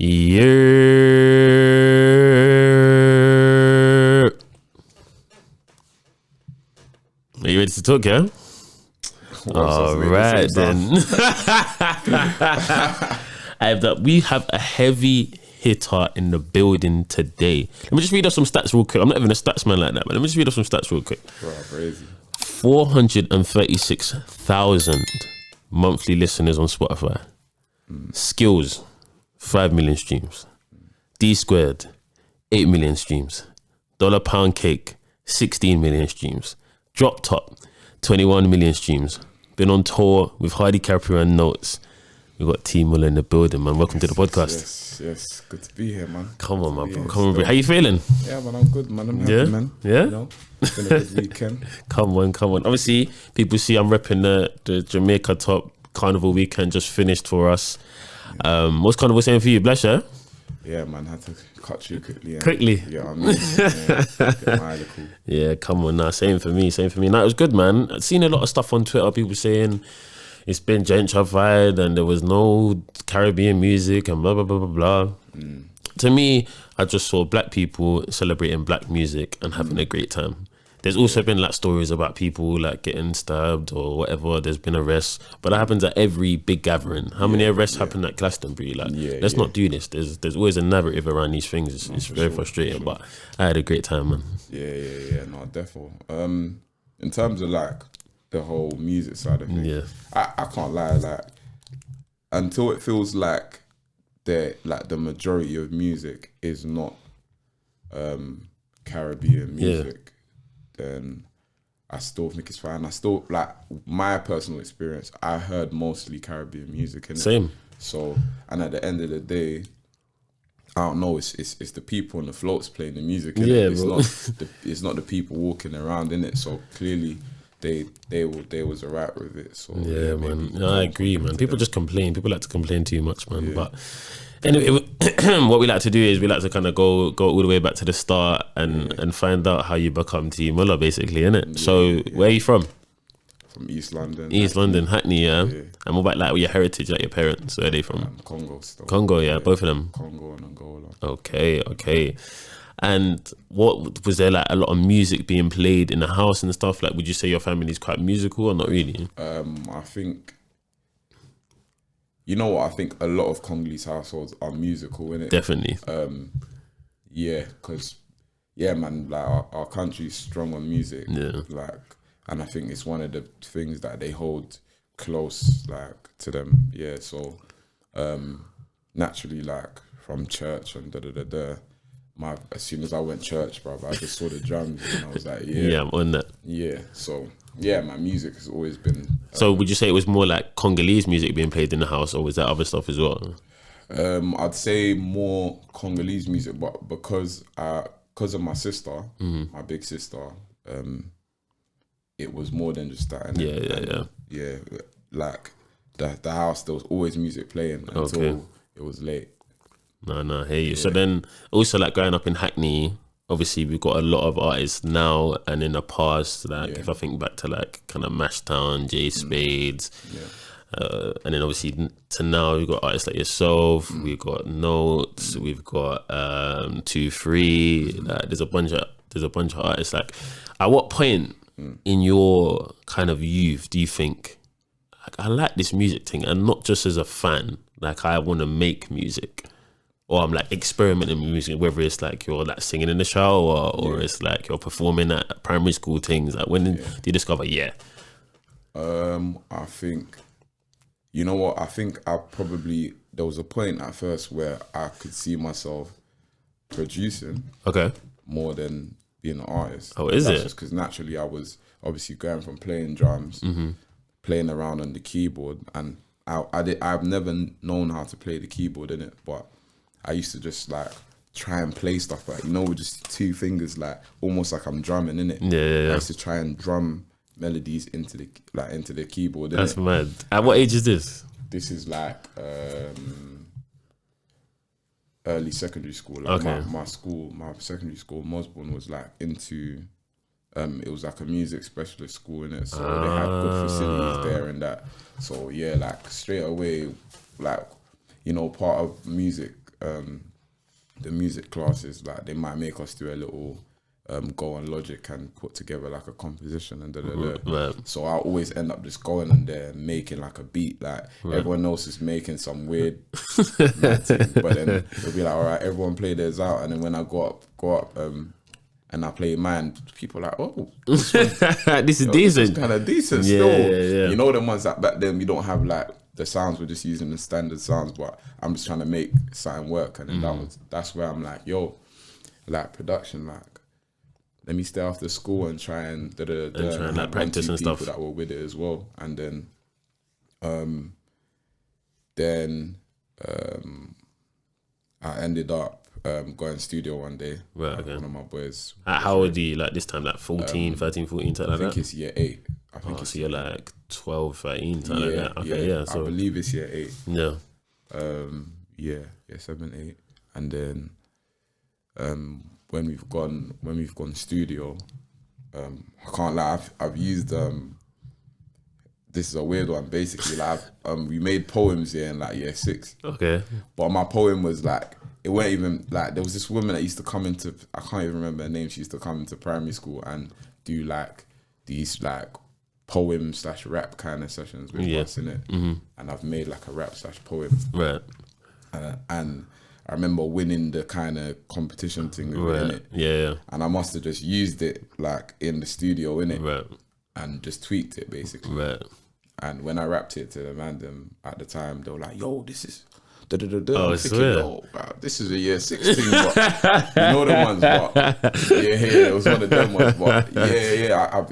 Yeah. Are you ready to talk, yeah? All right, then. We have a heavy hitter in the building today. Let me just read off some stats real quick. I'm not even a stats man like that, but let me just read off some stats real quick. Bro, crazy. 436,000 monthly listeners on Spotify. Skills, 5 million streams. D Squared, 8 million streams. Dollar Pound Cake, 16 million streams. Drop Top, 21 million streams. Been on tour with Hardy Caprio and Notes. We've got T Mulla in the building, man. Welcome to the podcast. Yes. Good to be here, man. Come on, man, bro. Come on, bro. How you feeling? Yeah, man, I'm good, man. I'm happy, man. Yeah? You know, it's been a good weekend. Come on. Obviously, people see I'm repping the Jamaica Top Carnival weekend just finished for us. What's Carnival saying for you, Bless, yeah? Yeah, man, had to cut you quickly. Quickly? Yeah, I mean, get my idea cool. Yeah, come on now. Same for me. No, it was good, man. I've seen a lot of stuff on Twitter, people saying it's been gentrified and there was no Caribbean music and blah, blah, blah, blah, blah. To me, I just saw black people celebrating black music and having a great time. There's also been like stories about people like getting stabbed or whatever. There's been arrests, but that happens at every big gathering. How many arrests happen at Glastonbury? Like, let's not do this. There's always a narrative around these things. It's very frustrating, but I had a great time, man. Yeah. No, definitely. In terms of like the whole music side of things, I can't lie. Like, until it feels like the majority of music is not Caribbean music, then I still think it's fine. I still, like, my personal experience, I heard mostly Caribbean music. Same. So, and at the end of the day, I don't know, it's the people on the floats playing the music, innit? Yeah, it's not the people walking around, innit? So clearly they was alright with it. So yeah, man. No, I agree, man. People just complain. People like to complain too much, man. But anyway, what we like to do is we like to kind of go all the way back to the start and find out how you become T Mulla, basically, innit? So where are you from? From East London. London, Hackney, yeah. And what about like your heritage, like your parents? Where are they from? Congo still. Congo, yeah, both of them. Congo and Angola. Okay. And what was there, like a lot of music being played in the house and stuff? Like, would you say your family is quite musical or not really? I think, you know what? I think a lot of Congolese households are musical, innit? Definitely. Because man, like our country's strong on music. Yeah. Like, and I think it's one of the things that they hold close, like, to them. Yeah. So, naturally, like, from church and as soon as I went church, bro, I just saw the drums and I was like, yeah, I'm on that. Yeah. So, yeah, my music has always been. So would you say it was more like Congolese music being played in the house, or was that other stuff as well? I'd say more Congolese music, but because of my sister, my big sister, it was more than just that. Yeah. Like the house, there was always music playing until it was late. No, I hear you. Yeah. So then also, like, growing up in Hackney, obviously we've got a lot of artists now and in the past, like if I think back to like kind of Mashtown, J Spades, and then obviously to now we've got artists like yourself, we've got Notes, we've got 2-3, like, there's a bunch of artists. Like, at what point in your kind of youth do you think, like, I like this music thing, and not just as a fan, like I want to make music? Or I'm like experimenting with music, whether it's like you're like singing in the shower or it's like you're performing at primary school things. Like, when do you discover? I think, you know what? I think there was a point at first where I could see myself producing more than being an artist. Oh, is it? Just because naturally I was obviously going from playing drums, playing around on the keyboard, and I've never known how to play the keyboard in it, but I used to just like try and play stuff like, with just two fingers, like almost like I'm drumming in it. Yeah. I used to try and drum melodies into the keyboard. That's mad. At what age is this? This is like early secondary school. Like my secondary school, Mosbourne, was like into. It was like a music specialist school in it, so they had good facilities there and that. So yeah, like straight away, like, part of music the music classes, like they might make us do a little go on Logic and put together like a composition and Right. So I always end up just going on there and making like a beat. Like everyone else is making some weird mad thing, but then it'll be like, all right, everyone play theirs out, and then when I go up and I play mine, people are like, oh, this is decent. This is kind of decent Yeah, still. yeah. You know, the ones that back then we don't have like the sounds, we're just using the standard sounds, but I'm just trying to make something work. And then that's where I'm like, yo, like production, like let me stay after school and try and like practice and stuff that were with it as well. And then I ended up going studio one day. Right, okay. One of my boys. How old are you, like this time, like 14, 13, 14, something like that? I think it's year 8. I think so you're like 12, 13, something like that. Okay, yeah. So I believe it's year 8. Yeah. Yeah, 7, 8. And then when we've gone studio, I can't lie, I've used this is a weird one. Basically, like we made poems here in like year 6. Okay. But my poem was like, it weren't even like, there was this woman that used to come into, I can't even remember her name. She used to come into primary school and do like these like poem / rap kind of sessions with us in it. And I've made like a rap / poem. Right. And I remember winning the kind of competition thing with it in it. Yeah. And I must have just used it like in the studio in it. Right. And just tweaked it basically. Right. And when I rapped it to the man at the time, they were like, yo, this is Oh, I'm thinking, yo, wow, this is a year 6 thing, but you know the ones, but it was one of them ones, but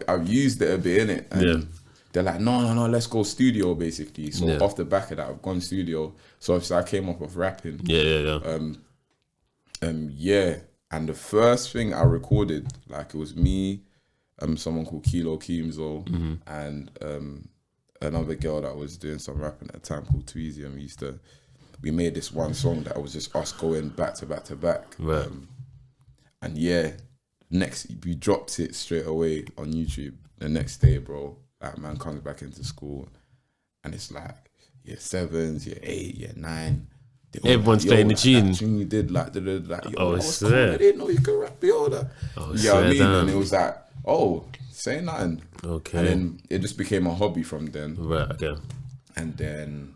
I've used it a bit in it, and they're like, no, let's go studio basically. So off the back of that, I've gone studio. So obviously I came up with rapping. And the first thing I recorded, like it was me, someone called Kilo Keemzo, and another girl that was doing some rapping at the time called Tweezy, and we made this one song that was just us going back to back to back. Right. And next we dropped it straight away on YouTube. The next day, bro, that man comes back into school and it's like year 7s, year 8, year 9. Everyone's like, playing the tune. That tune you did, like, yo, I cool. I didn't know you could rap the order. You know what I mean? And it was like, oh, say nothing. Okay. And then it just became a hobby from then. Right, okay. And then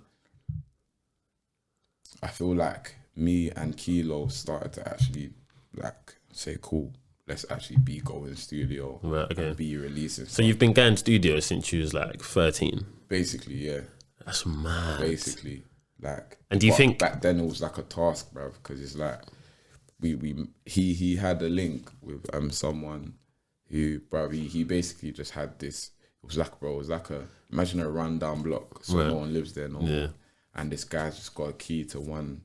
I feel like me and Kilo started to actually like say, cool, let's actually be going studio. Right, okay. And be releasing stuff. So you've been going studio since you was like 13? Basically, yeah. That's mad. Basically, like. And do you think back then it was like a task, bruv? Because it's like he had a link with someone who, bruv, he basically just had this. It was like imagine a rundown block, so no one lives there no more. And this guy's just got a key to one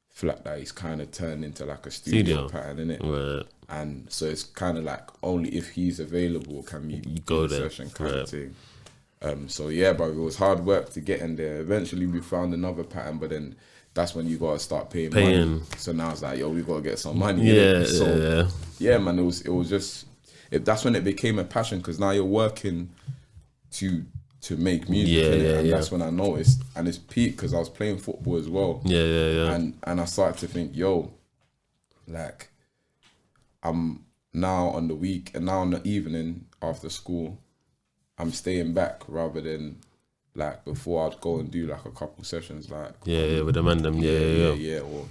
flat that he's kind of turned into like a studio pattern, innit? Right. And so it's kind of like only if he's available can we go do there. a session kind of thing. So yeah, but it was hard work to get in there. Eventually we found another pattern, but then that's when you gotta start paying money. So now it's like, yo, we gotta get some money. Yeah, man, it was just that's when it became a passion, because now you're working to make music, and that's when I noticed, and it's peak because I was playing football as well. And I started to think, yo, like I'm now on the week and now on the evening after school, I'm staying back rather than like before I'd go and do like a couple sessions, like with the man them, or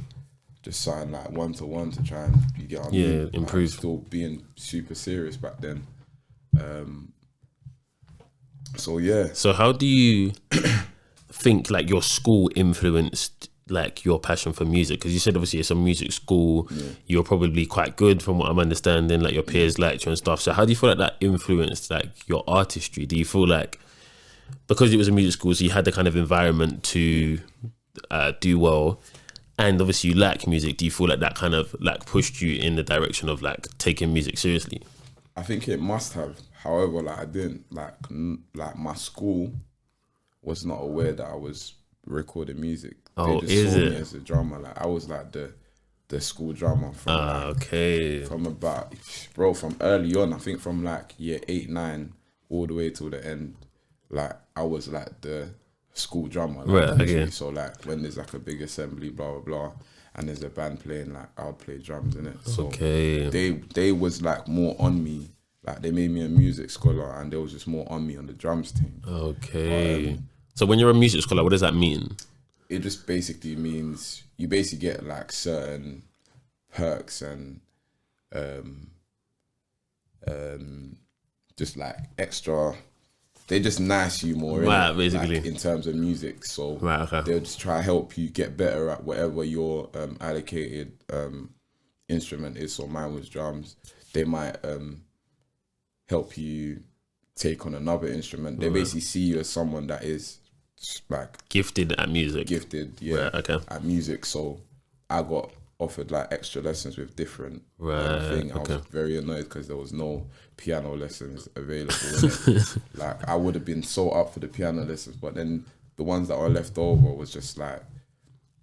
just something like 1-to-1 to try and you get on improve. Like, still being super serious back then. So how do you think like your school influenced like your passion for music? Because you said obviously it's a music school, you're probably quite good from what I'm understanding, like your peers liked you and stuff. So how do you feel like that influenced like your artistry? Do you feel like because it was a music school, so you had the kind of environment to do well, and obviously you like music, do you feel like that kind of like pushed you in the direction of like taking music seriously? I think it must have. However, like I didn't like my school was not aware that I was recording music. They just saw me as a drummer. Like I was like the school drummer from from about from early on. I think from like year 8, 9 all the way till the end. Like I was like the school drummer. Like, So like when there's like a big assembly, blah blah blah, and there's a band playing, like I would play drums in it. So Okay. they was like more on me. Like they made me a music scholar, and they was just more on me on the drums thing. Okay. So when you're a music scholar, what does that mean? It just basically means you basically get like certain perks and just like extra. They just nice you more, Right, innit? basically. Like, in terms of music. So Right, okay. they'll just try to help you get better at whatever your allocated instrument is. So mine was drums. They might help you take on another instrument. They basically see you as someone that is like Gifted at music. yeah, Right, okay. at music. So I got offered like extra lessons with different thing. I was very annoyed because there was no piano lessons available. innit? Like I would have been so up for the piano lessons, but then the ones that were left over was just like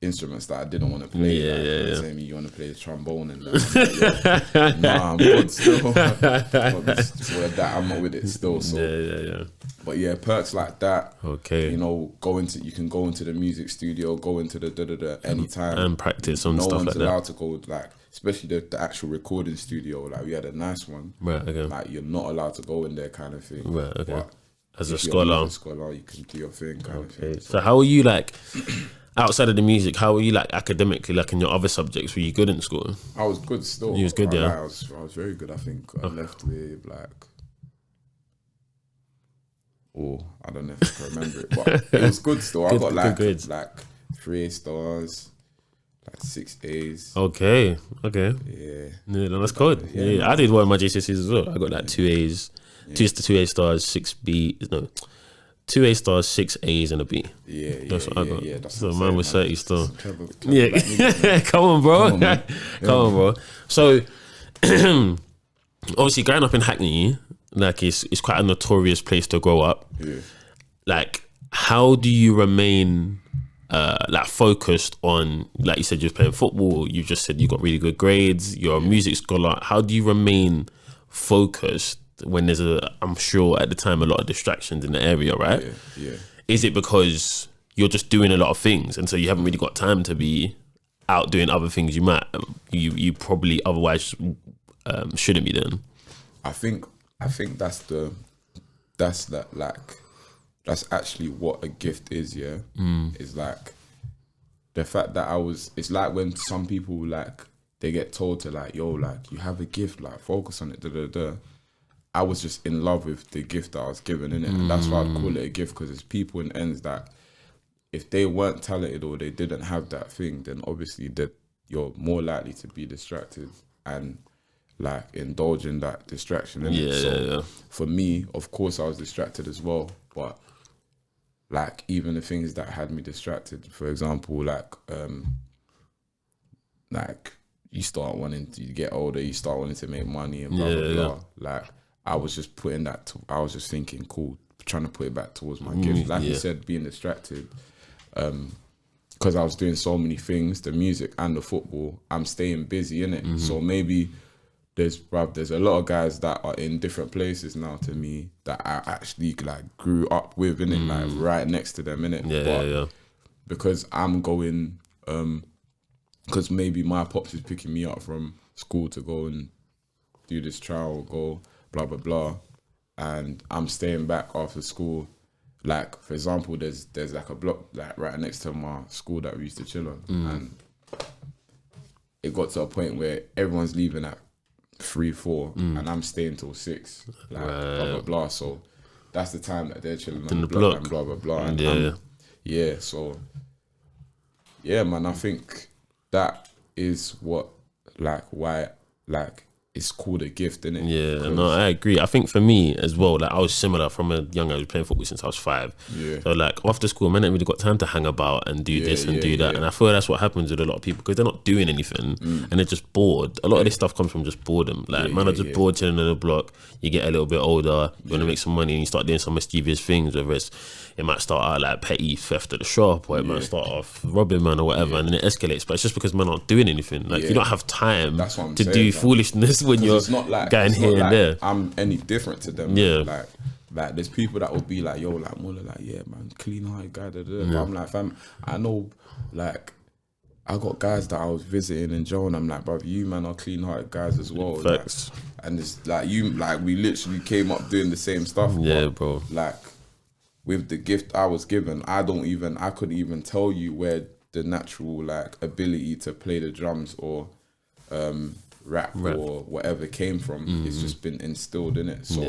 instruments that I didn't want to play. Saying you want to play the trombone and that. I'm like, nah, I'm good still. I'm not with it still. So But yeah, perks like that. Okay. You know, you can go into the music studio, go into the anytime and practice on stuff like that. No one's allowed to go, like, especially the actual recording studio. Like we had a nice one. Right. Okay. Like you're not allowed to go in there, kind of thing. Right. Okay. But As a if you're scholar. a scholar, you can do your thing, kind of thing. So how are you like outside of the music? How are you like academically? Like in your other subjects, were you good in school? I was good still. You was good, yeah. I was very good. I think I left with like. Oh, I don't know if I can remember it, but it was good still. I got like 3 stars, like 6 A's. Okay. Yeah, No, that's good. Yeah, I did one of my GCSEs as well. I got like 2 A's, 2 A stars, 6 B. No, 2 A stars, 6 A's and a B. That's what I got. Yeah, that's so mine was 30 still. Clever, Yeah, come on, bro. Come on, bro. So obviously, growing up in Hackney, like it's quite a notorious place to grow up. Yeah. Like, how do you remain like focused on, like you said, you're playing football, you just said you got really good grades, you're a music scholar. How do you remain focused when there's I'm sure at the time, a lot of distractions in the area, right? Yeah. Is it because you're just doing a lot of things and so you haven't really got time to be out doing other things you probably otherwise shouldn't be doing? I think that's actually what a gift is. It's like the fact that it's like when some people like they get told to like, yo, like you have a gift, like focus on it. I was just in love with the gift that I was given, innit? And that's why I'd call it a gift, because it's people in ends that if they weren't talented or they didn't have that thing, then obviously that you're more likely to be distracted and like indulge in that distraction. So for me, of course I was distracted as well, but like even the things that had me distracted, for example, like you start wanting to get older, you start wanting to make money and blah blah blah. Like I was just putting that I was just thinking, cool, trying to put it back towards my gift. Like you said, being distracted, because I was doing so many things, the music and the football, I'm staying busy in it. So maybe there's a lot of guys that are in different places now to me that I actually like grew up with, innit, like right next to them, innit. Because I'm going, because maybe my pops is picking me up from school to go and do this trial, go blah blah blah, and I'm staying back after school. Like for example, there's like a block like right next to my school that we used to chill on, and it got to a point where everyone's leaving at 3-4 and I'm staying till 6, like blah blah blah. So that's the time that they're chilling on the block and blah blah blah. And so man, I think that is what why it's called a gift, innit? Yeah, no, I agree. I think for me as well, like I was similar from a young age. I was playing football since I was 5. So like after school, man, I ain't really got time to hang about and do this and do that. And I feel that's what happens with a lot of people, because they're not doing anything and they're just bored. A lot of this stuff comes from just boredom. Like man are just bored chilling in the block. You get a little bit older, you want to make some money, and you start doing some mischievous things. Whether it might start out like petty theft at the shop, or it might start off robbing man or whatever, and then it escalates. But it's just because man aren't doing anything. Like you don't have time to do foolishness when you're going here and there. I'm any different to them. Like there's people that will be like, yo, like Mulla, like man, clean heart guy. But I'm like, fam, I know, like I got guys that I was visiting in Joe, and I'm like, bro, you man are clean-hearted guys as well. Facts. Like, and it's like we literally came up doing the same stuff. Yeah, but, bro. Like, with the gift I was given, I couldn't even tell you where the natural like ability to play the drums or rap or whatever came from. It's just been instilled in it. So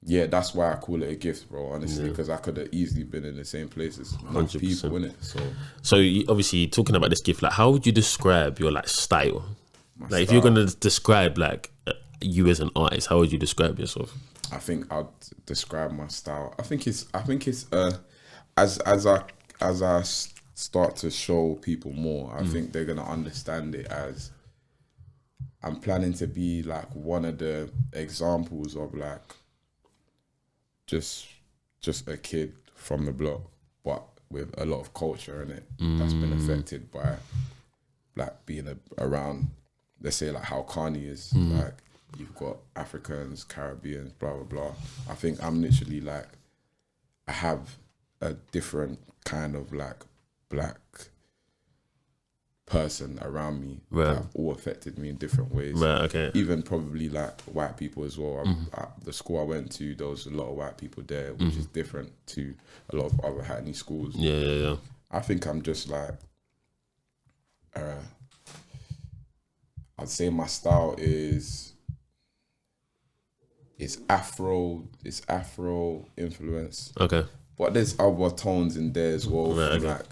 yeah, that's why I call it a gift, bro, honestly, because I could have easily been in the same place as enough people, in it. So you, obviously, talking about this gift, like, how would you describe your like style? Like, if you're gonna describe like you as an artist, how would you describe yourself? I think I'd describe my style. I think it's as I start to show people more, I think they're gonna understand it as I'm planning to be like one of the examples of like just a kid from the block, but with a lot of culture in it that's been affected by like being around, let's say like how Carney is, like you've got Africans, Caribbeans, blah blah blah. I think I'm literally like, I have a different kind of like black person around me that have all affected me in different ways. Right, okay. Even probably like white people as well. The school I went to, there was a lot of white people there, which is different to a lot of other Hackney schools. Yeah. I think I'm just like, I'd say my style is Afro influence. Okay. But there's other tones in there as well. Right, okay. Like,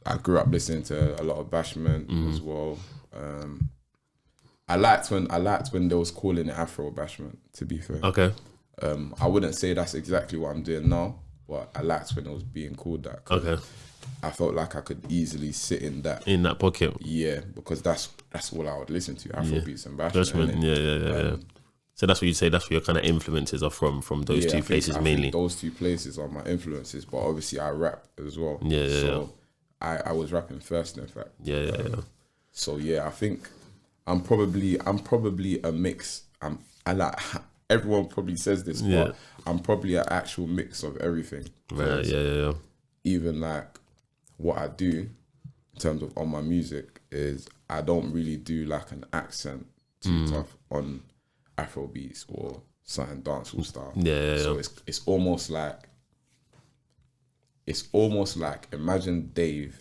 I grew up listening to a lot of Bashment as well. I liked when they was calling it Afro Bashment, to be fair. Okay. I wouldn't say that's exactly what I'm doing now, but I liked when it was being called that. Okay. I felt like I could easily sit in that pocket. Yeah, because that's all I would listen to, Afro beats and Bashment. Yeah. So that's what you'd say, that's where your kind of influences are from those two places mainly. I think those two places are my influences, but obviously I rap as well. I was rapping first, in fact. Yeah. So yeah, I think I'm probably a mix. I like, everyone probably says this, but I'm probably an actual mix of everything. Right. Yeah. Even like what I do in terms of on my music is I don't really do like an accent too tough on Afro beats or certain dancehall style. Yeah. So it's almost like imagine Dave,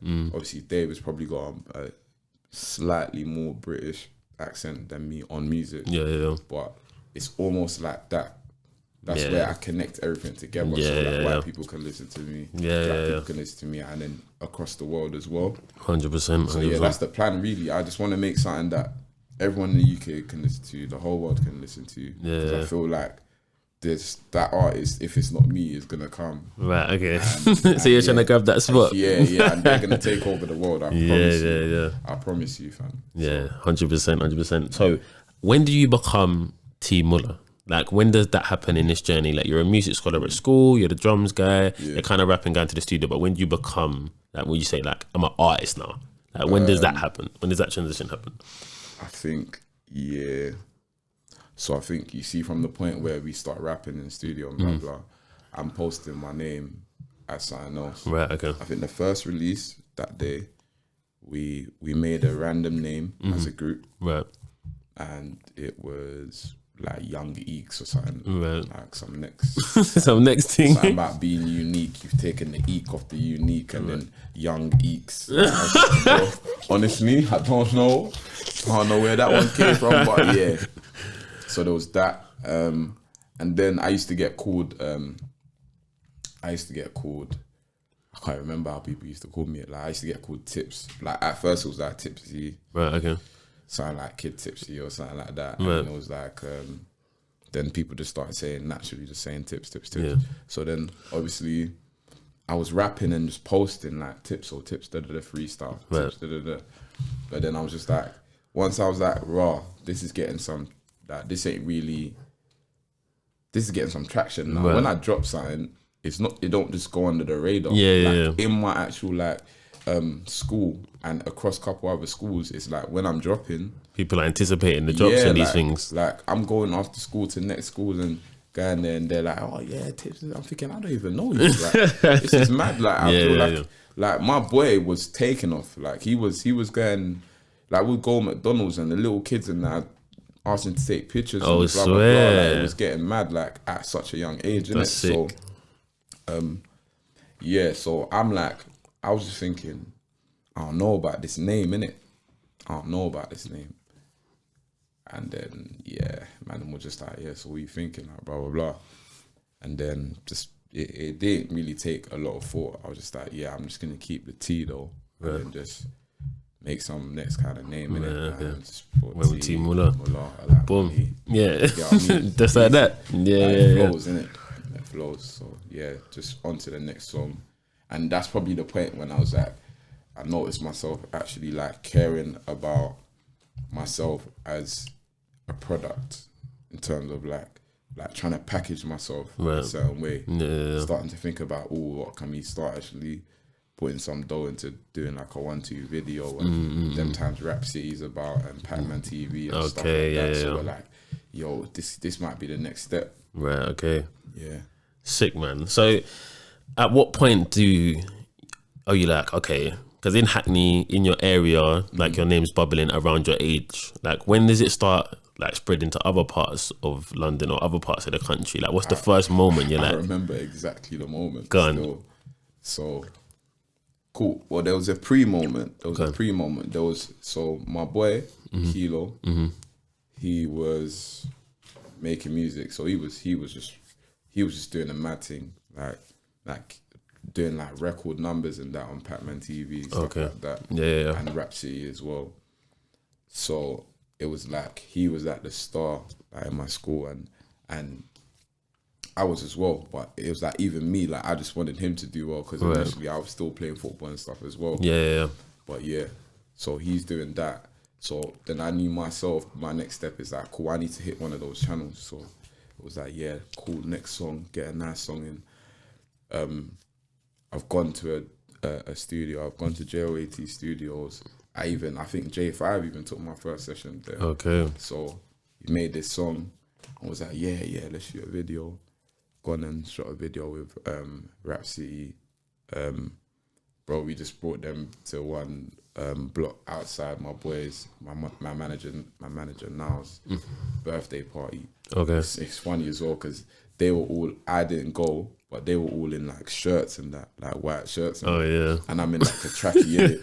Obviously Dave has probably got a slightly more British accent than me on music. Yeah. But it's almost like that. That's where I connect everything together. So that white people can listen to me. Black people can listen to me, and then across the world as well. 100%. So yeah, that's the plan really. I just want to make something that everyone in the UK can listen to, the whole world can listen to. Because I feel like that artist, if it's not me, is gonna come. Right, okay. So you're trying to grab that spot. Yeah, and they're gonna take over the world. I promise you. I promise you, fam. Yeah, 100%. So when do you become T Mulla? Like, when does that happen in this journey? Like, you're a music scholar at school, you're the drums guy, you're kind of rapping, going to the studio, but when do you become, like, when you say, like, I'm an artist now? Like, when does that happen? When does that transition happen? I think, So I think you see from the point where we start rapping in the studio and blah, blah, I'm posting my name as something else. Right, okay. I think the first release that day, we made a random name as a group. Right. And it was like Young Eeks or something. Right. Like some next thing. Something about being unique. You've taken the eek off the unique and then Young Eeks. Honestly, I don't know. Where that one came from, but yeah. So there was that. And then I used to get called, I can't remember how people used to call me. Like, I used to get called Tips. Like, at first it was like Tipsy. Right, okay. Something like Kid Tipsy or something like that. Right. And it was like, then people just started saying, naturally just saying tips. Yeah. So then obviously I was rapping and just posting like tips, freestyle, right. Tips, But then I was just like, once I was like, raw, this is getting some traction now. Right. When I drop something, it don't just go under the radar. In my actual like school and across a couple other schools, it's like when I'm dropping, people are anticipating the drops and these things. Like, I'm going after school to next schools and going there and they're like, oh yeah, tips. I'm thinking, I don't even know you. Like, this is mad. Like, I feel like my boy was taking off. Like he was going, like we'd go McDonald's and the little kids and that asking to take pictures. Oh, and blah, blah, blah. Like, it was getting mad. Like at such a young age, innit? So, yeah. So I'm like, I was just thinking, I don't know about this name, innit? I don't know about this name. And then, yeah, man, we're just like, yeah, so what are you thinking? Like, blah, blah, blah. And then just, it didn't really take a lot of thought. I was just like, yeah, I'm just going to keep the T though. Right. And then just make some next kind of name in it. Yeah. Just put T Mulla. Like boom. Money. Yeah. You know what I mean? Just like that. Yeah, it flows, innit? It flows. So, yeah, just on to the next song. And that's probably the point when I was like, I noticed myself actually like caring about myself as a product in terms of like trying to package myself in a certain way. Starting to think about, oh, what can we start actually putting some dough into doing like a 1-2 video and them times Rap City's about and Pac-Man TV and stuff like that. So we're like, yo, this might be the next step. Right, okay. Yeah. Sick, man. So at what point are you like, okay, because in Hackney, in your area, like your name's bubbling around your age. Like when does it start like spreading to other parts of London or other parts of the country? Like what's the first moment you're like? I remember exactly the moment. Go on. So cool. Well, there was a pre-moment. So my boy, Kilo, he was making music. So he was just doing a mad thing. Like doing like record numbers and that on Pac-Man TV, stuff like that. Yeah. And Rap City as well. So it was like he was at the star like, in my school and I was as well. But it was like even me, like I just wanted him to do well because initially I was still playing football and stuff as well. Yeah. But yeah, so he's doing that. So then I knew myself, my next step is like, cool, I need to hit one of those channels. So it was like, yeah, cool, next song, get a nice song in. I've gone to a studio. I've gone to JOAT Studios. I think J5 even took my first session there. Okay. So he made this song. I was like, yeah, let's shoot a video. Gone and shot a video with Rap City. Bro, we just brought them to one block outside my boys, my manager now's birthday party. Okay. It's funny as well because they were all, I didn't go, but they were all in like shirts and that, like white shirts. And and I'm in like a tracky in it.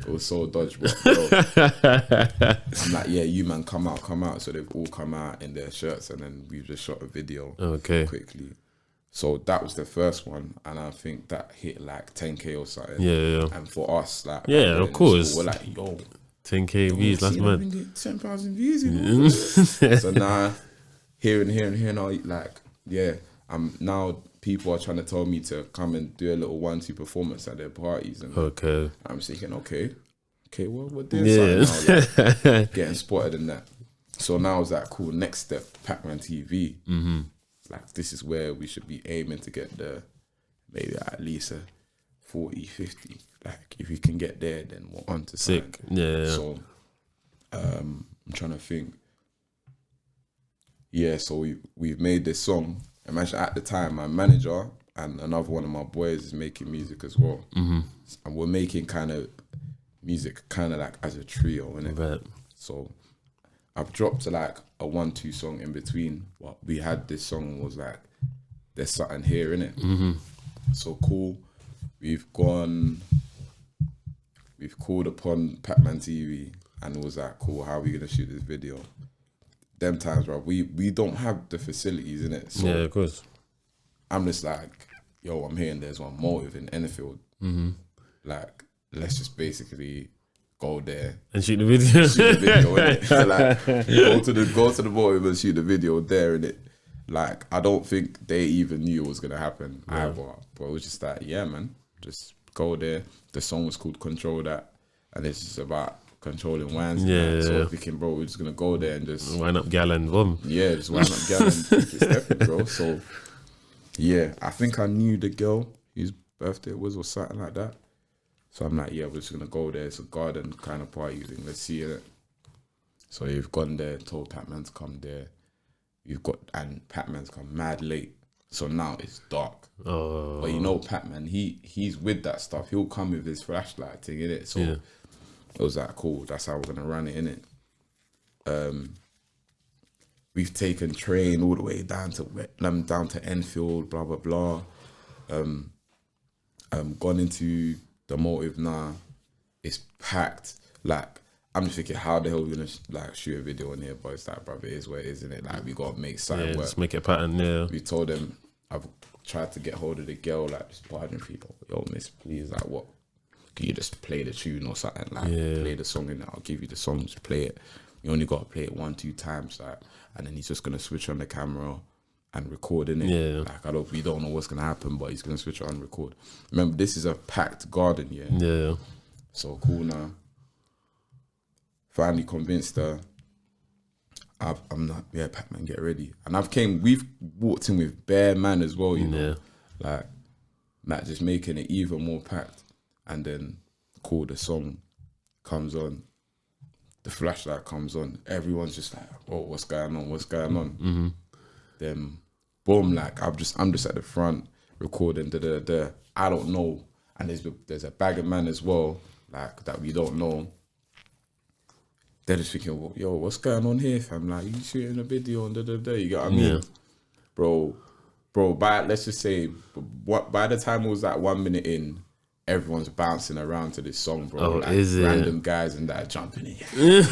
It was so dodge, bro. I'm like, yeah, you man, come out. So they've all come out in their shirts and then we've just shot a video quickly. So that was the first one, and I think that hit like 10K or something. Yeah. And for us, like, of course, we're like, yo, 10K views, that's mad. 10,000 views, you know. So now, hearing, like, yeah, now people are trying to tell me to come and do a little 1-2 performance at their parties, and I'm thinking, okay, well, we're doing something now, like, getting spotted in that. So now it's like, cool, next step, Pac-Man TV. Like, this is where we should be aiming to get maybe at least a 40, 50. Like, if you can get there, then we're on to sick. Yeah. So, I'm trying to think. Yeah, so we've made this song. Imagine at the time, my manager and another one of my boys is making music as well. And we're making kind of music kind of like as a trio, innit? Right. So I've dropped like a 1-2 song in between. What we had, this song was like, there's something here in it. So cool. We've called upon Pac-Man TV and it was like, cool, how are we gonna shoot this video? Them times, bro, we don't have the facilities in it. So yeah, of course. I'm just like, yo, I'm here and there's one motive in Enfield. Like, let's just basically go there and shoot the video. Innit? So like, go to the motive and shoot the video there, innit? Like, I don't think they even knew it was gonna happen either. But it was just like, yeah, man, just go there. The song was called Control That, and it's just about controlling wines. So thinking, bro, we're just gonna go there and just wind up gal and boom. Yeah, just wind up gal and keep it stepping, bro. So yeah, I think I knew the girl whose birthday it was or something like that. So I'm like, yeah, we're just gonna go there. It's a garden kind of party thing. Let's see it. So you've gone there, told Pac-Man to come there. You've got, and Pac-Man's come mad late, so now it's dark. Oh. But you know, Pac-Man, he's with that stuff. He'll come with his flashlight thing, innit? So it was like, cool, that's how we're gonna run it, innit? We've taken train all the way down to Enfield, blah blah blah. Gone into the Motive now. It's packed. Like, I'm just thinking, how the hell are we gonna like shoot a video in here? But it's like, brother, it is what it is, isn't it? Like, we gotta make something work. Just make it a pattern. Yeah. We told them, I've tried to get hold of the girl, like, just pardon people. Yo, miss, please, like, what? Can you just play the tune or something? Like, play the song in it. I'll give you the song. Just play it. You only gotta play it 1-2 times, like, and then he's just gonna switch on the camera and record in it. Yeah. Like, we don't know what's gonna happen, but he's gonna switch it on and record. Remember, this is a packed garden, yeah. Yeah. So cool now. Finally convinced her. I'm not, yeah, Pac-Man, get ready. And we've walked in with bare man as well, you know. Like, Matt just making it even more packed. And then, cool, the song comes on. The flashlight comes on. Everyone's just like, oh, what's going on? What's going on? Mm-hmm. Then, boom, like, I'm just at the front recording, I don't know. And there's a bag of man as well, like, that we don't know. They're just thinking, well, yo, what's going on here, fam? Like, you shooting a video and da-da-da, you get what I mean? Bro, let's just say, by the time it was like 1 minute in, everyone's bouncing around to this song, bro. Oh, like, is it? Random guys and that jumping in. You get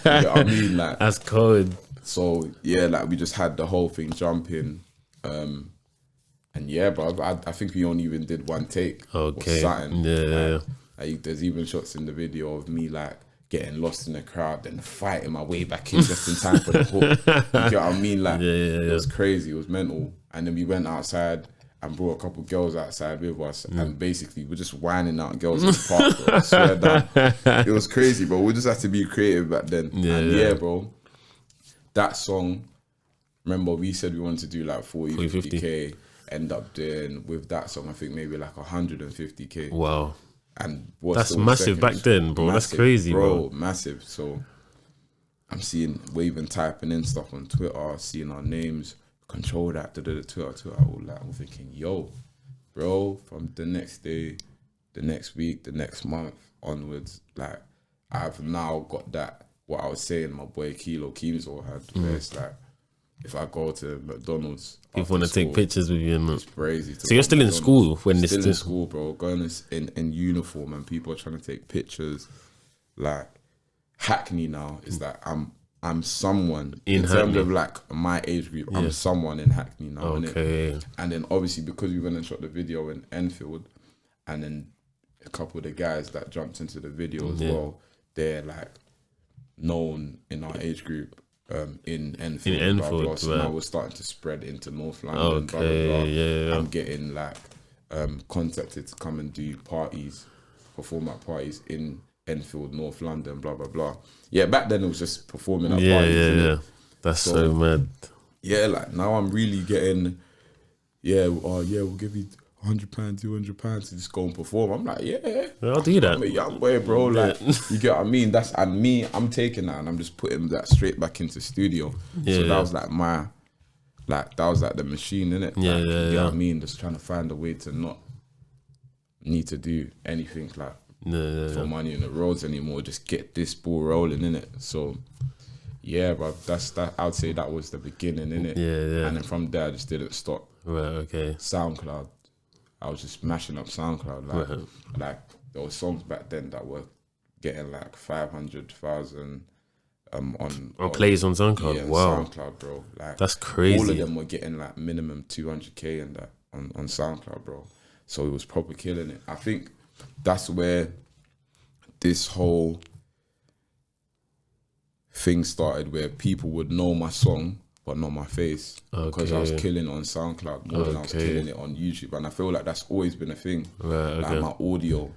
what I mean? Like, that's cold. So, yeah, like, we just had the whole thing jumping. And yeah, bro, I think we only even did one take. Okay. Or something. Yeah. Like, there's even shots in the video of me, like, getting lost in the crowd, then fighting my way back in just in time for the hook. You get what I mean? Like, it was crazy. It was mental. And then we went outside and brought a couple girls outside with us, and basically we're just whining out girls in the park, bro. I swear down. It was crazy, bro. We just had to be creative back then. Yeah, bro. That song, remember we said we wanted to do like 40, 50K, end up doing, with that song, I think maybe like 150K. Wow. And that's massive back then, bro. That's crazy, bro. Massive. So I'm seeing, we're even typing in stuff on Twitter, seeing our names, control that, Twitter, all that. I'm thinking, yo, bro, from the next day, the next week, the next month onwards, like, I've now got that, what I was saying, my boy Kilo Keemsor had, where it's like, if I go to McDonald's, people want to take pictures with you, man. It's crazy. So you're still in school when this? Still in school, bro. Going in uniform, and people are trying to take pictures. Like, Hackney now is like, I'm someone in terms of like my age group. I'm someone in Hackney now. Okay. And then obviously because we went and shot the video in Enfield, and then a couple of the guys that jumped into the video as well, they're like known in our age group. In Enfield, blah, blah. So now we're starting to spread into North London. Blah, blah, blah. Yeah. I'm getting like contacted to come and do parties, perform at parties in Enfield, North London, blah blah blah. Yeah, back then it was just performing at parties. Yeah. That's so mad. Yeah, like now I'm really getting. We'll give you £100, £200 to just go and perform. I'm like, I'll do that. I'm a young boy, bro. Like, you get what I mean? And me, I'm taking that and I'm just putting that straight back into studio. So that was like that was like the machine, innit? Yeah, like, yeah, you know what I mean? Just trying to find a way to not need to do anything like for money in the roads anymore. Just get this ball rolling, innit? So yeah, bro, that's that. I would say that was the beginning, innit? Yeah. And then from there, I just didn't stop. Right. Okay. SoundCloud. I was just mashing up SoundCloud. Like there were songs back then that were getting like 500,000 on plays on SoundCloud. Yeah, wow. SoundCloud, bro. Like that's crazy. All of them were getting like minimum 200K and that on SoundCloud, bro. So it was proper killing it. I think that's where this whole thing started, where people would know my song but not my face, because I was killing on SoundCloud more than I was killing it on YouTube. And I feel like that's always been a thing. Like my audio,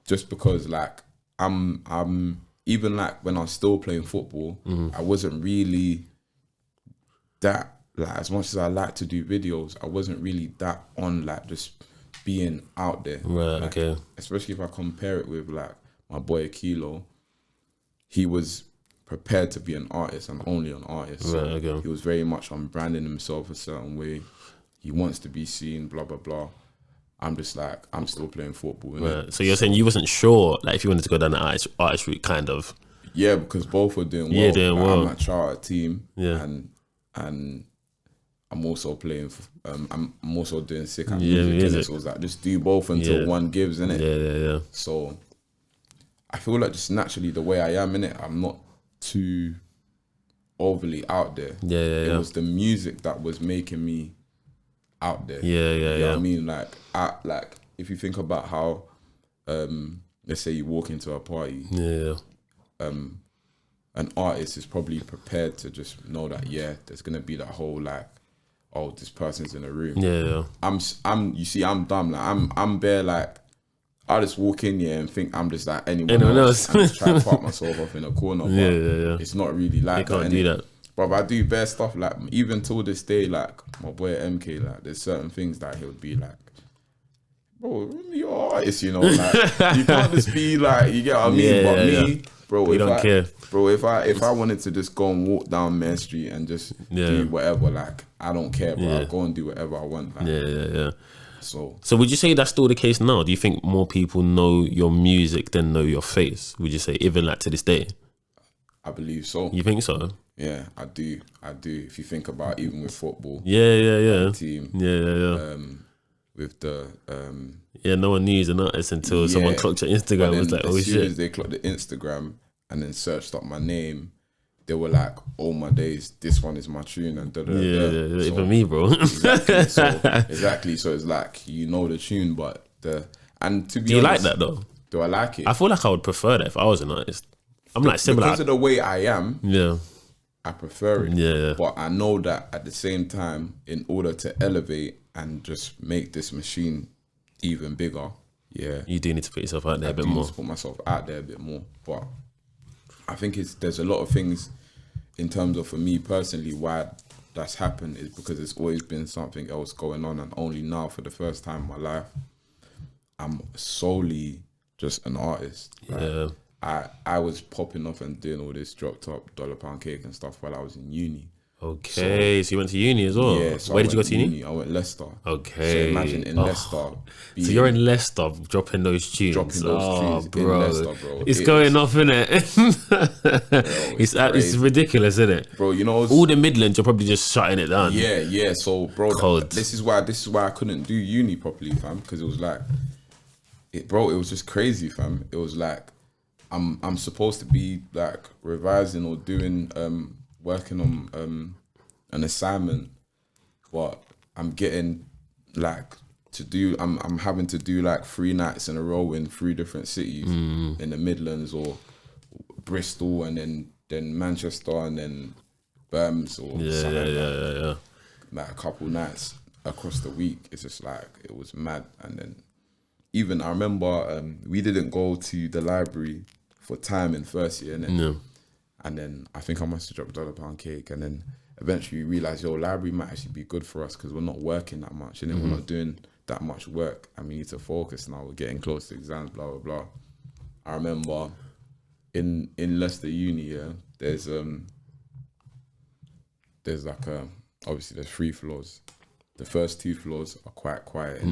just because like I'm even like when I was still playing football, I wasn't really that, like, as much as I like to do videos, I wasn't really that on like just being out there. Especially if I compare it with like my boy Kilo, he was prepared to be an artist and only an artist. So he was very much on branding himself a certain way. He wants to be seen, blah, blah, blah. I'm just like, I'm still playing football. Right. So you're saying you wasn't sure, like, if you wanted to go down the artist route, kind of? Yeah, because both were doing well. Yeah, doing well. I'm at charter team, and I'm also playing. I'm also doing sick at music. So it was like, just do both until one gives, innit? Yeah. So I feel like just naturally the way I am, innit, I'm not too overly out there. Yeah. It was the music that was making me out there. Yeah. You know what I mean? Like if you think about how, let's say you walk into a party, an artist is probably prepared to just know that there's gonna be that whole like, oh, this person's in the room. Yeah. You see, I'm dumb. Like I'm bare like, I just walk in here and think I'm just like anyone else. And just try to park myself off in a corner. But it's not really like that. You can't do that. But I do bare stuff, like even till this day, like my boy MK, like there's certain things that he'll be like, bro, you're an artist, you know, like you can't just be like, you get what I mean? Bro, you don't care. Bro, if I wanted to just go and walk down Main Street and just do whatever, like I don't care, bro. I'll go and do whatever I want. Like, yeah. So would you say that's still the case now? Do you think more people know your music than know your face? Would you say, even like to this day? I believe so. You think so? Yeah, I do. If you think about even with football, yeah, team, with the no one knew an artist until someone clocked your Instagram and was like, oh shit. As soon as they clocked the Instagram and then searched up my name, they were like, oh my days, this one is my tune and Yeah, even me, bro. Exactly. So it's like, you know the tune, but to be honest, do you like that though? Do I like it? I feel like I would prefer that if I was an artist. I'm like similar. Because of the way I am, I prefer it. Yeah. But I know that at the same time, in order to elevate and just make this machine even bigger, you do need to put yourself out there a bit more. I do need to put myself out there a bit more. But I think there's a lot of things in terms of, for me personally, why that's happened is because there's always been something else going on, and only now, for the first time in my life, I'm solely just an artist. Like, I was popping off and doing all this drop top £1 cake and stuff while I was in uni. Okay, so you went to uni as well? Yeah. So where did you go to uni? I went Leicester. Okay. So imagine in Leicester. So you're in Leicester dropping those tunes. Tunes bro. in Leicester, bro. It's going off, innit? It's ridiculous, isn't it? Bro, you know, all the Midlands, you're probably just shutting it down. Yeah. So, bro, this is why I couldn't do uni properly, fam, because it was like, it was just crazy, fam. It was like, I'm supposed to be like revising or doing working on an assignment, but I'm getting like I'm having to do like 3 nights in a row in 3 different cities in the Midlands, or Bristol, and then Manchester, and then Birmingham, or something like a couple nights across the week. It's just like, it was mad. And then even I remember we didn't go to the library for time in first year, and then I think I must have dropped £1 cake, and then eventually we realised, library might actually be good for us because we're not working that much, and then we're not doing that much work, and we need to focus now. We're getting close to exams, blah blah blah. I remember in Leicester Uni, there's like obviously there's 3 floors. The first 2 floors are quite quiet,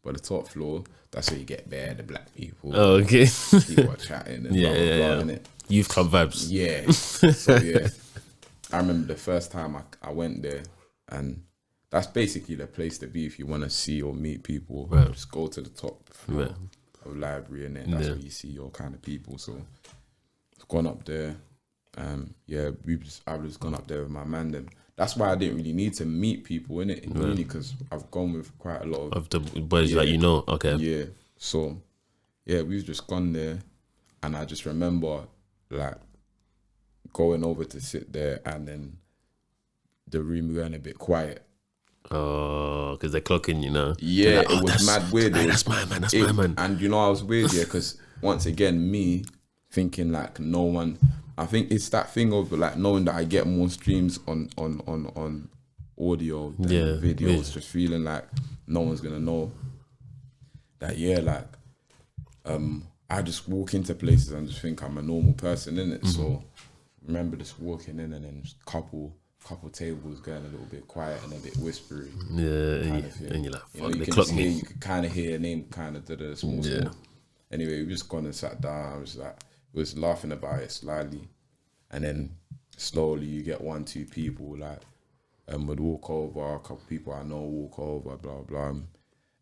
but the top floor, that's where you get bare the black people. Oh, okay. People are chatting and blah, blah, innit? Youth club vibes. Yeah. So I remember the first time I went there, and that's basically the place to be if you want to see or meet people. Right. Just go to the top floor of library, and then that's where you see your kind of people. So I've gone up there. I've just gone up there with my man. Then that's why I didn't really need to meet people in uni, because I've gone with quite a lot of the boys that you know. Okay. Yeah. So we've just gone there, and I just remember like going over to sit there, and then the room going a bit quiet. Oh, because they're clocking, you know. Yeah, like, it was mad weird. That's my man. That's my man. And you know, I was weird, because once again, me thinking like no one. I think it's that thing of like knowing that I get more streams on audio than videos, just feeling like no one's gonna know that. I just walk into places and just think I'm a normal person, innit? So remember just walking in and then just couple tables going a little bit quiet and a bit whispery. Yeah, kind of thing. and you're like, You know, fuck, you they can clock just me. hear, you could kind of hear a name kind of small. Anyway, we just gone and sat down. I was like, we was laughing about it slightly, and then slowly you get 1-2 people like would walk over, a couple people I know walk over, blah blah,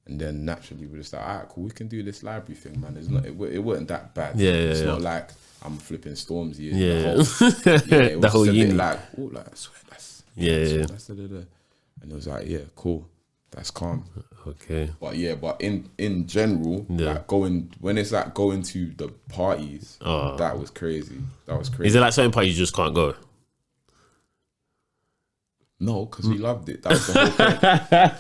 and then naturally we're just like, alright, cool, we can do this library thing, man. It's not, it wasn't that bad. It's not like I'm flipping Stormzy. It was the whole just a uni. bit like, oh, like I swear that's and it was like, yeah, cool, that's calm. Okay. But in general, like when it's like going to the parties, that was crazy. Is there like certain parties you just can't go? No, because we loved it. That was the whole point.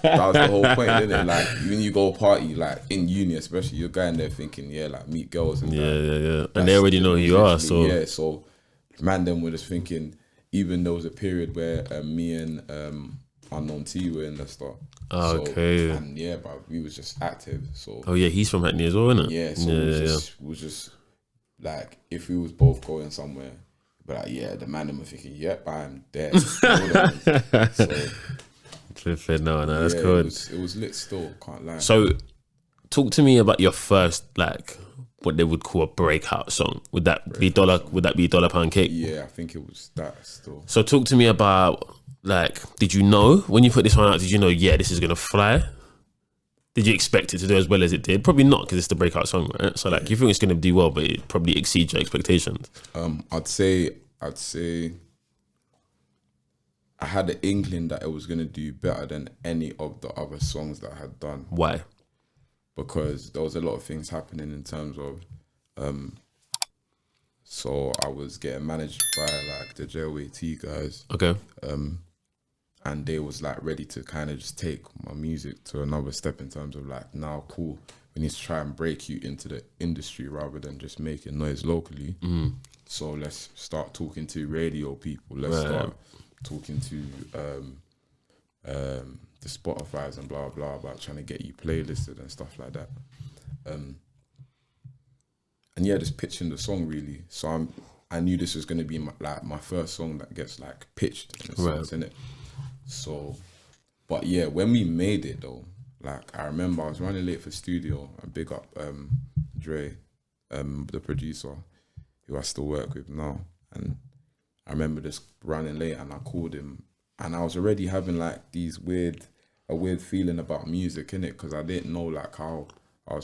That was the whole point, isn't it? Like when you go party, like in uni especially, you're going there thinking, like meet girls and and they already know who you are. So so man, then we're just thinking. Even there was a period where me and Unknown T were in the start. Okay. So, and but we was just active. So he's from Hackney as well, isn't it? Yeah. So it was just like if we was both going somewhere. But like, the man, I'm thinking, yep, I'm there. So, no, that's cool. It was lit still, can't lie. So, talk to me about your first, like, what they would call a breakout song. Would that be Dollar Pound Cake? Yeah, I think it was that still. So, talk to me about, like, did you know when you put this one out? Did you know, this is gonna fly? Did you expect it to do as well as it did? Probably not, because it's the breakout song, right? So, like, you think it's going to do well, but it probably exceeds your expectations. I'd say I had an inkling that it was going to do better than any of the other songs that I had done. Why? Because there was a lot of things happening in terms of, so I was getting managed by like the JWT guys. Okay. And they was like ready to kind of just take my music to another step in terms of like, now cool, we need to try and break you into the industry rather than just making noise locally. So let's start talking to radio people. Let's start talking to the Spotify's and blah blah about trying to get you playlisted and stuff like that. And just pitching the song really. So I knew this was going to be my first song that gets like pitched in a sense, innit? So, but when we made it though, like I remember I was running late for studio. I big up Dre, the producer, who I still work with now. And I remember just running late and I called him, and I was already having like a weird feeling about music, innit? Because I didn't know like how I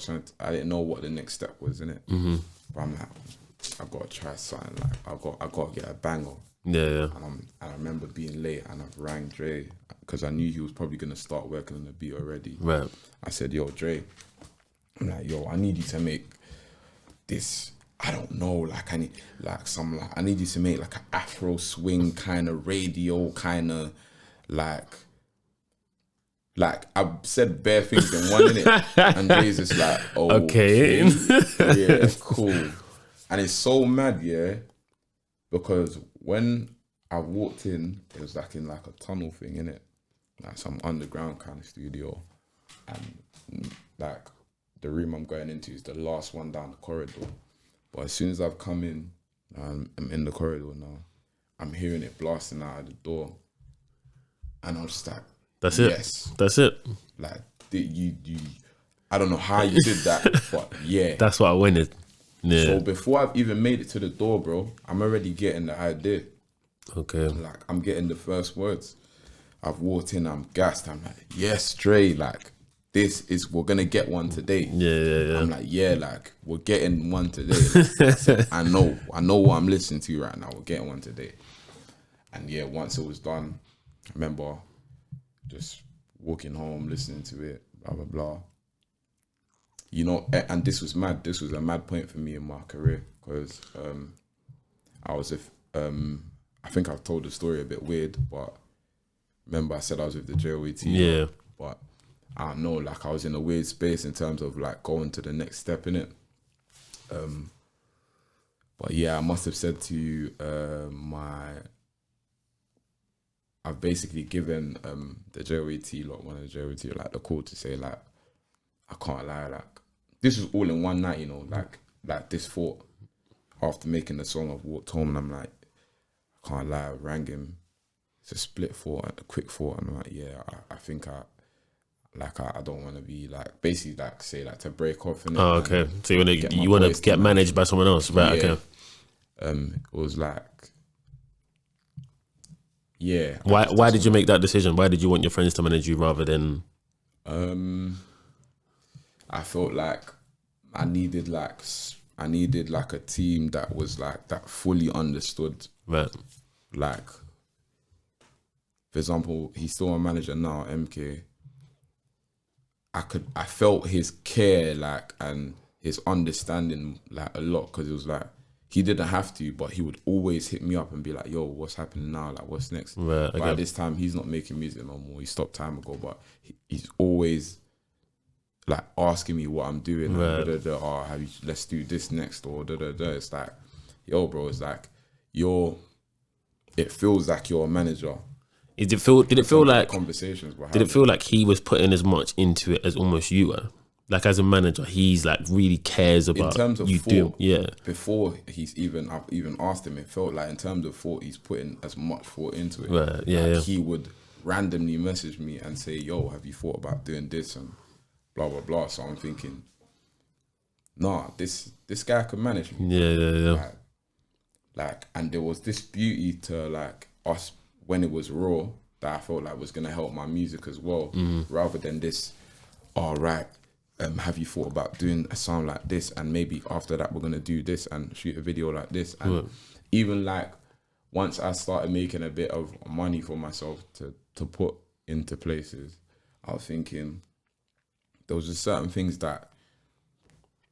didn't know what the next step was, innit? But I'm like, I gotta try something. Like I gotta get a banger. Yeah. And I remember being late and I rang Dre because I knew he was probably gonna start working on the beat already. Right. I said, yo, Dre, I'm like, I need you to make this. I don't know, like I need you to make like an Afro swing kind of radio kind of like I've said bare things in one minute, and Dre's just like, okay. Yeah, cool. And it's so mad, because when I walked in, it was like in like a tunnel thing, innit? Like some underground kind of studio. And like the room I'm going into is the last one down the corridor. But as soon as I've come in, I'm in the corridor now, I'm hearing it blasting out of the door. And I'm just like, that's it. Yes. That's it. Like, you I don't know how you did that, but that's what I wanted. Yeah. So before I've even made it to the door, bro, I'm already getting the idea. Okay. Like, I'm getting the first words. I've walked in, I'm gassed. I'm like, yes, Dre, like, we're going to get one today. Yeah. I'm like, like, we're getting one today. Like, I know what I'm listening to right now. We're getting one today. And once it was done, I remember just walking home, listening to it, blah, blah, blah. You know, and this was mad. This was a mad point for me in my career because I was I think I've told the story a bit weird, but remember I said I was with the JOAT. Yeah. But I don't know, like I was in a weird space in terms of like going to the next step in it. But I must have said to you, I've basically given the JOAT lot, one of the JOAT, like the call to say like, I can't lie, like this was all in one night, you know, like this thought after making the song. I've walked home and I'm like, can't lie, I rang him. It's a split thought, a quick thought, and I'm like, yeah, I think I don't want to be like, basically like say like to break off. In it, oh, okay. So you want to get managed by someone else, right? Yeah. Okay. It was like, yeah. Why did you make that decision? Why did you want your friends to manage you rather than? I felt like I needed like a team that was like that fully understood. Right. Like, for example, he's still my manager now, MK. I felt his care, like, and his understanding, like, a lot, because it was like he didn't have to, but he would always hit me up and be like, "Yo, what's happening now? Like, what's next?" Right. Okay. By this time, he's not making music no more. He stopped time ago, but he's always like asking me what I'm doing. Right. Like, oh, let's do this next, or It's like, yo, bro, it's like it feels like you're a manager. Did it feel like conversations? Did it feel like he was putting as much into it as almost you were? Like, as a manager, he's like really cares about in terms of you thought, yeah. Before I've even asked him, it felt like in terms of thought, he's putting as much thought into it. Right. Yeah. Like, yeah. he would randomly message me and say, "Yo, have you thought about doing this?" and blah blah blah. So I'm thinking, nah, this guy can manage me. Yeah. Like, and there was this beauty to like us when it was raw that I felt like was gonna help my music as well, rather than this. All right, have you thought about doing a song like this? And maybe after that we're gonna do this and shoot a video like this. And even like once I started making a bit of money for myself to put into places, I was thinking there was just certain things that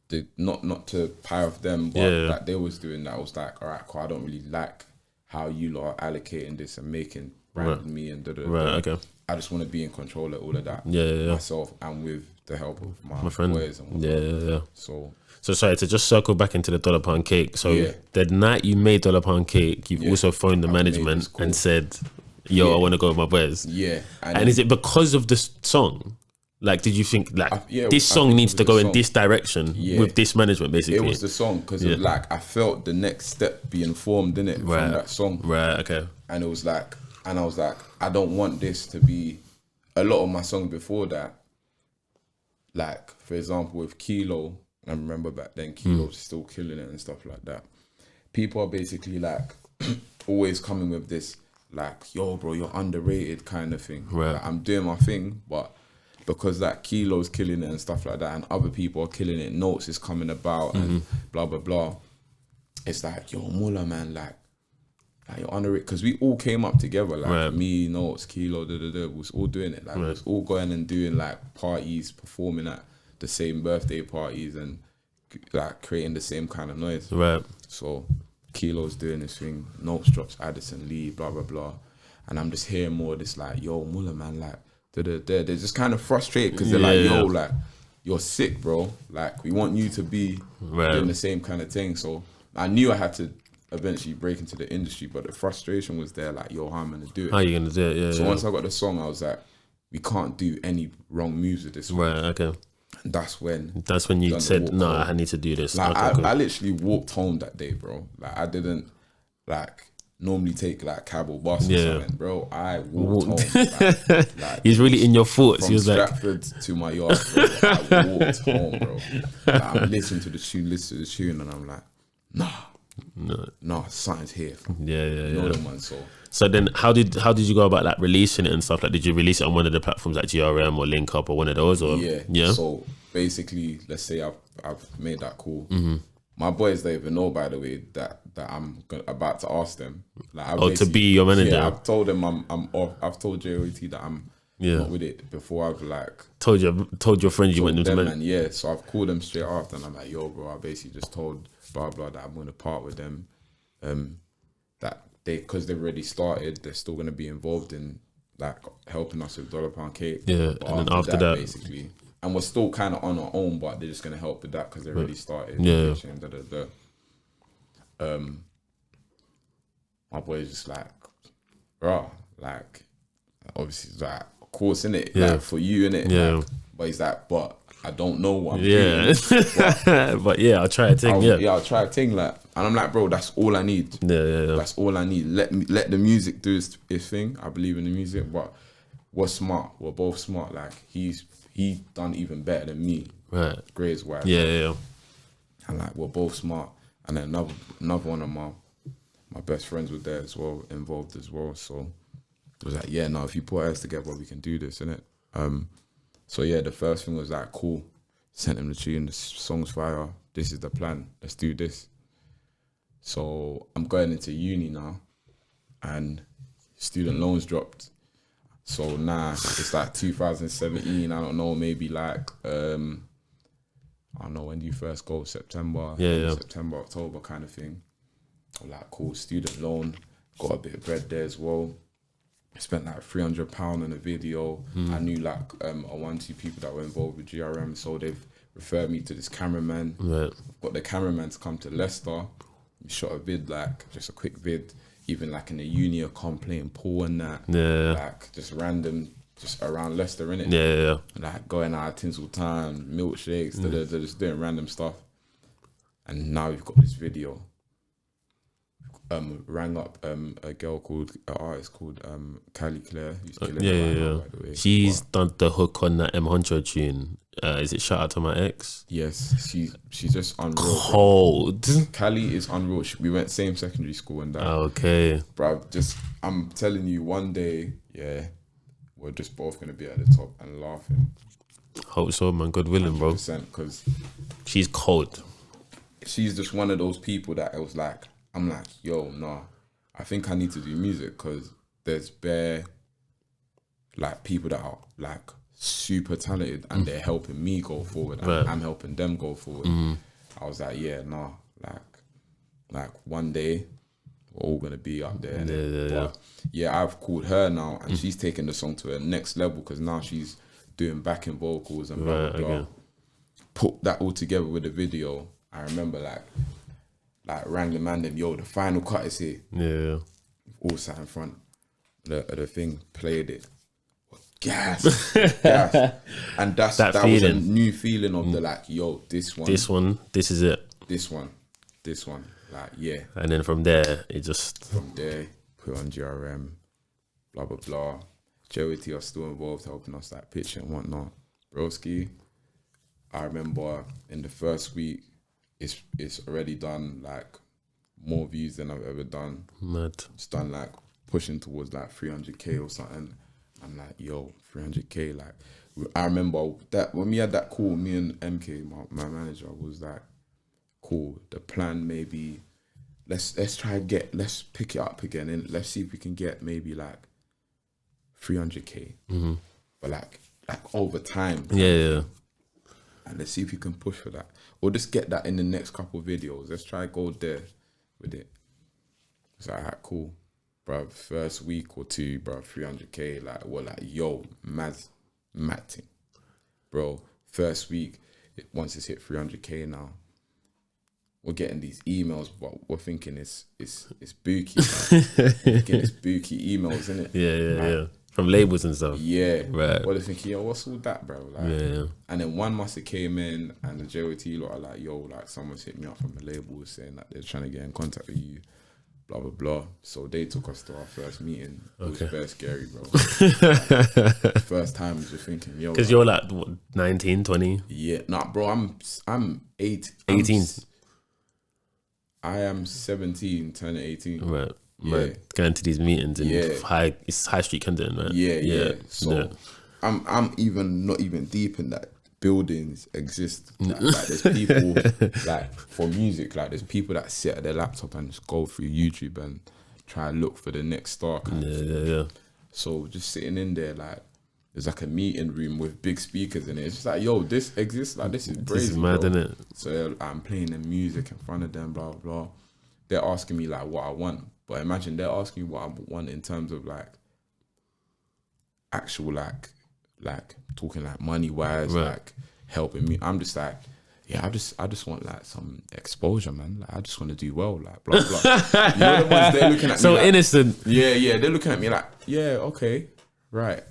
did not to pie off them, but that they was doing that I was like, all right, cool, I don't really like how you lot are allocating this and making branding me and Right, okay. I just want to be in control of all of that myself and with the help of my friend. boys and Yeah. So sorry, to just circle back into the dollar pound cake. So the night you made dollar pound cake, you've also phoned the management and said, "Yo, I want to go with my boys." Yeah. And is it because of this song? Like, did you think like this song needs to go in this direction with this management? Basically, it was the song because like I felt the next step being formed in it from that song. Right. Okay. And it was like, and I was like, I don't want this to be a lot of my songs before that. Like, for example, with Kilo, I remember back then Kilo was still killing it and stuff like that. People are basically like always coming with this like, "Yo, bro, you're underrated" kind of thing. Right. Like, I'm doing my thing, but because that Kilo's killing it and stuff like that, and other people are killing it, Notes is coming about and blah blah blah. It's like, "Yo, Mulla, man, like you're underrated," because we all came up together, like me, Notes, Kilo, we was all doing it, like we was all going and doing like parties, performing at the same birthday parties, and like creating the same kind of noise. Right. So Kilo's doing this thing, Notes drops Addison Lee, blah blah blah, and I'm just hearing more of this like, "Yo, Mulla, man, like." They're just kind of frustrated because they're like, "Yo, like you're sick, bro. Like we want you to be doing the same kind of thing." So I knew I had to eventually break into the industry, but the frustration was there. Like, "Yo, how am I gonna do it? How are you gonna do it?" Yeah. So once I got the song, I was like, "We can't do any wrong moves with this one." Right. Okay. And that's when you said, "No, I need to do this." Like okay, I literally walked home that day, bro. Like I didn't like normally take like cab or bus or something, bro. I walked home. Like, he's really in your thoughts. From he was Stratford to my yard, bro. I walked home, bro. Like, I'm listening to the tune, and I'm like, nah, something's here. So then, how did you go about like releasing it and stuff? Like, did you release it on one of the platforms like GRM or Link Up or one of those? Or yeah. So basically, let's say I've made that call. My boys don't even know, by the way, that I'm about to ask them. Like, to be your manager. Yeah, I've told them I'm off. I've told JOT that I'm not with it before I've like told your friends you want them to manage. Yeah, so I've called them straight after, and I'm like, "Yo, bro, I basically just told blah blah that I'm going to part with them. That because they've already started, they're still going to be involved in like helping us with dollar pound cake. Yeah, and then after that, basically. And we're still kind of on our own, but they're just going to help with that because they already started. Yeah. My boy's just like, bro, like, obviously, it's like, of course, innit? Yeah. Like, for you, innit? Yeah. Like, but he's like, but I don't know what I'm doing. But yeah, I'll try a thing. I'll try a thing. Like, And I'm like, bro, that's all I need. Yeah. That's all I need. Let the music do its thing. I believe in the music, but we're smart. We're both smart. Like he done even better than me. Right. Grades wise. Yeah. And like we're both smart. And then another one of my best friends was there as well, involved as well. So it was like, yeah, no, if you put us together, we can do this, innit? So yeah, the first thing was like, cool. Sent him the tune, the song's fire. This is the plan. Let's do this. So I'm going into uni now, and student loans dropped. So now it's like 2017. I don't know, maybe like I don't know, when do you first go? September, September, October kind of thing. I'm like, cool, student loan, got a bit of bread there as well. Spent like £300 on a video. I knew like a 1-2 people that were involved with GRM, so they've referred me to this cameraman. Right. Got the cameraman to come to Leicester. We shot a vid, like just a quick vid, even like in the uni, playing pool and that. Yeah. Like just random, just around Leicester, innit? Yeah. Like going out Tinsel Town, milkshakes, they're just doing random stuff. And now we've got this video. Rang up a girl called, an artist called Callie Claire, who's killing it right now, by the way. She's done the hook on that M100 tune. Is it Shout Out to My Ex? Yes, she's just unreal. Cold. Callie is unreal. We went same secondary school and that. Okay. Bro, I'm telling you, one day, yeah, we're just both gonna be at the top and laughing. Hope so, man. God willing, bro. Because she's cold. She's just one of those people that it was like, I'm like, yo, nah, I think I need to do music because there's bare like people that are like super talented and they're helping me go forward and I'm helping them go forward. I was like, yeah, nah, like one day we're all gonna be up there. Yeah, I've called her now and she's taking the song to her next level because now she's doing backing vocals and blah blah blah. Put that all together with the video. I remember like rang the man and yo, the final cut is here. Yeah. All sat in front of the thing, played it. Gas. And that was a new feeling of the like, yo, this is it. This one. Like, yeah. And then from there, From there, put on GRM, blah, blah, blah. Joey T are still involved, helping us like pitch and whatnot. Broski, I remember in the first week, it's already done like more views than I've ever done. Mad. It's done like pushing towards like 300k or something. I'm like, yo, 300k. Like, I remember that when we had that call, me and MK, my manager, was like, cool. The plan maybe let's pick it up again and let's see if we can get maybe like 300k. But like over time. Yeah. And let's see if you can push for that. Or just get that in the next couple of videos. Let's try go there with it. It's like, alright, cool. Bro, first week or two, bro, 300k. Like, we're like, yo, mad thing. Bro, first week, once it's hit 300k now, we're getting these emails, but we're thinking it's bookie. We're thinking it's bookie emails, isn't it? Yeah. From labels and stuff. Yeah. Right. Well, they're thinking, yo, what's all that, bro? Like, yeah. And then one must have came in and the JOT lot are like, yo, like someone's hit me up from the label saying that they're trying to get in contact with you, blah, blah, blah. So they took us to our first meeting. It was very scary, bro. First time you're thinking, yo. Because you're like, what, 19, 20? Yeah. Nah, bro, I'm 18. I am 17, turning 18. Right. Yeah. Going to these meetings in it's high street Kensington, right? Yeah. So I'm even not even deep in that buildings exist. Like there's people like for music, like there's people that sit at their laptop and just go through YouTube and try and look for the next star kind of thing. Yeah. So just sitting in there, like there's like a meeting room with big speakers in it. It's just like, yo, this exists. Like this is crazy. This is mad, isn't it? So I'm playing the music in front of them, blah blah. They're asking me like what I want. But imagine they're asking what I want in terms of like actual like talking like money wise, like helping me. I'm just like, yeah, I just want like some exposure, man. Like I just want to do well, like blah blah. You know the ones they're looking at so me like, innocent. Yeah, they're looking at me like, yeah, okay, right,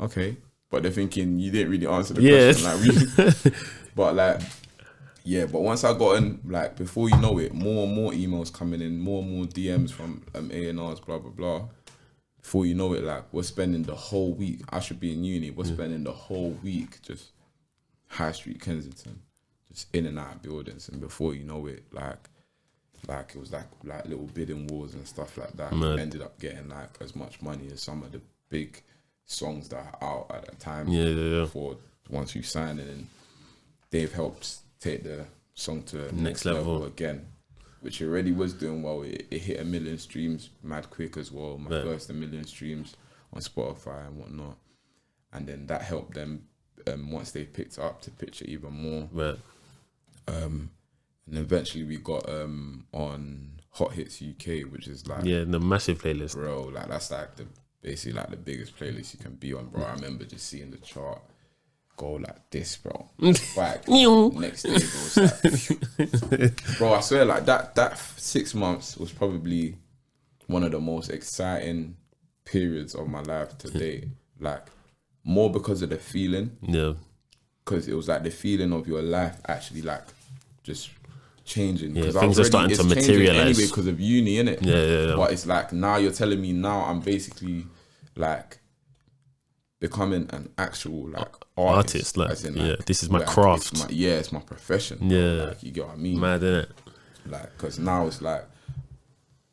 okay. But they're thinking you didn't really answer the question. Like, but like, Yeah, but once I got in, like, before you know it, more and more emails coming in, more and more DMs from A&Rs, blah, blah, blah. Before you know it, like, we're spending the whole week, I should be in uni, we're spending the whole week just High Street, Kensington, just in and out of buildings. And before you know it, like it was like little bidding wars and stuff like that. Ended up getting like as much money as some of the big songs that are out at that time. Before, once you sign it, and they've helped take the song to the next level again, which it already was doing well. It hit 1 million streams mad quick as well. My first 1 million streams on Spotify and whatnot. And then that helped them, once they picked it up, to pitch it even more. And eventually we got on Hot Hits UK, which is like the massive playlist, bro. Like that's like basically like the biggest playlist you can be on, bro. I remember just seeing the chart go like this, bro. Back next day, bro. Like, bro, I swear, like that 6 months was probably one of the most exciting periods of my life to date. Like, more because of the feeling. Yeah. Because it was like the feeling of your life actually like just changing. Yeah, things are starting to materialize. Anyway, because of uni, innit? Yeah. But it's like, now you're telling me now I'm basically like becoming an actual like artist. Like, this is my craft. It's my profession. Yeah. Like, you get what I mean? Mad, innit? Like, because now it's like,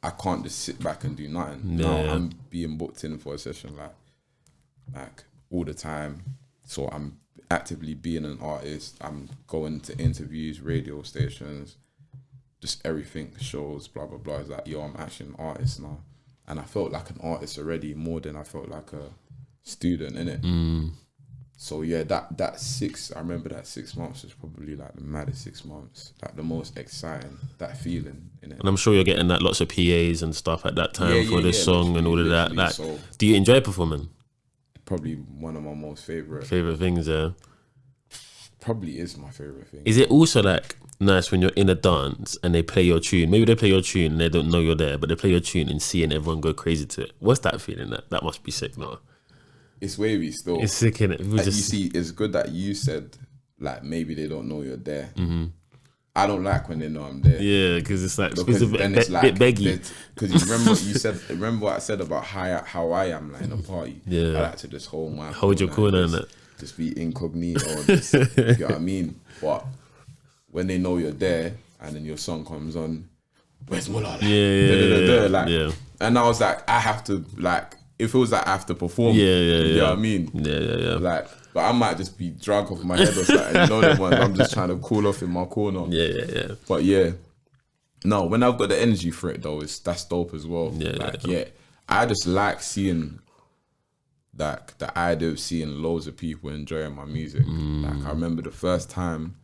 I can't just sit back and do nothing. Now I'm being booked in for a session like all the time. So I'm actively being an artist. I'm going to interviews, radio stations, just everything, shows, blah, blah, blah. It's like, yo, I'm actually an artist now. And I felt like an artist already more than I felt like a student, innit? So yeah, I remember that 6 months was probably like the maddest 6 months, like the most exciting, that feeling, innit? And I'm sure you're getting like lots of PAs and stuff at that time for this song and all of that. Like, so, do you enjoy performing? Probably one of my most favorite things. Probably is my favorite thing. Is it also like nice when you're in a dance and they play your tune? Maybe they play your tune and they don't know you're there, but they play your tune and seeing everyone go crazy to it. What's that feeling? That must be sick, no? It's wavy still. It's sick, innit? Like, you see, it's good that you said like maybe they don't know you're there. I don't like when they know I'm there. Yeah, because it's like, it's a bit beggy. Because you remember what you said. Remember what I said about how I am like in a party. Yeah, I like to just hold your corner and just be incognito. Just, you know what I mean? But when they know you're there and then your song comes on, where's Mulla? Like, and I was like, I have to like. If it was like I have to perform, you know what I mean? Yeah. Like, but I might just be drunk off my head or something. You know them ones. I'm just trying to cool off in my corner. Yeah. But yeah, no. When I've got the energy for it though, that's dope as well. I just like seeing like the idea of seeing loads of people enjoying my music. Like, I remember the first time,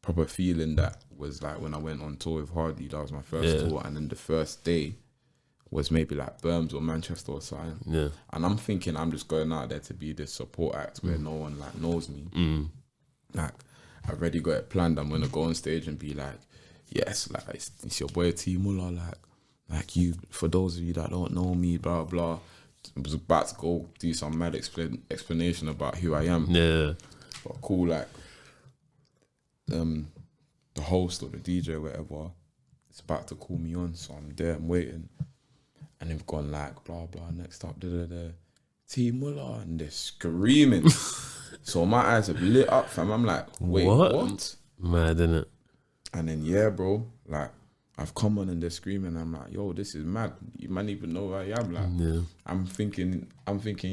proper feeling that was like when I went on tour with Hardy. That was my first tour, and then the first day was maybe like Birmingham or Manchester or something. Yeah. And I'm thinking I'm just going out there to be this support act where no one like knows me. Like, I've already got it planned. I'm gonna go on stage and be like, yes, like it's your boy T Mulla, like you, for those of you that don't know me, blah blah. I was about to go do some mad explanation about who I am. Yeah. But cool, like the host or the DJ or whatever, it's about to call me on, so I'm there, I'm waiting. And they've gone like, blah, blah, next up, T Mulla, and they're screaming. So my eyes have lit up, fam. I'm like, wait, what? Mad, innit? And then, yeah, bro, like, I've come on and they're screaming. I'm like, yo, this is mad. You might even know who I am. Like, I'm thinking,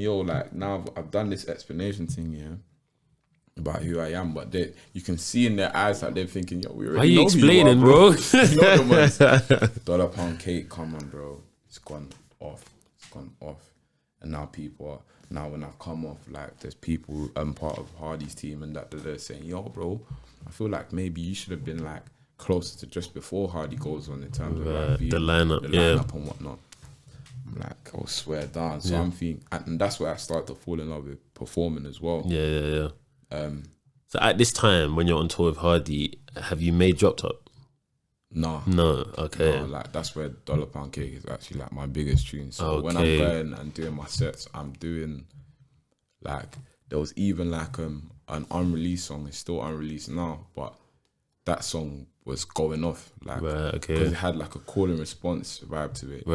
yo, like, now I've done this explanation thing, about who I am, but you can see in their eyes that they're thinking, yo, we already know who you are, explaining, bro? You know the ones. £1 cake, come on, bro. It's gone off. And now when I come off, like, there's people, part of Hardy's team and that they're saying, yo, bro, I feel like maybe you should have been like closer to just before Hardy goes on in terms of like the lineup and whatnot. I'm like, I'll swear down. So I'm thinking, and that's where I started to fall in love with performing as well. Yeah. So at this time when you're on tour with Hardy, have you made Drop Top? No, okay. No, like, that's where £1 Cake is actually like my biggest tune. So when I'm going and doing my sets, I'm doing like, there was even like an unreleased song. It's still unreleased now, but that song was going off, like, because it had like a call and response vibe to it.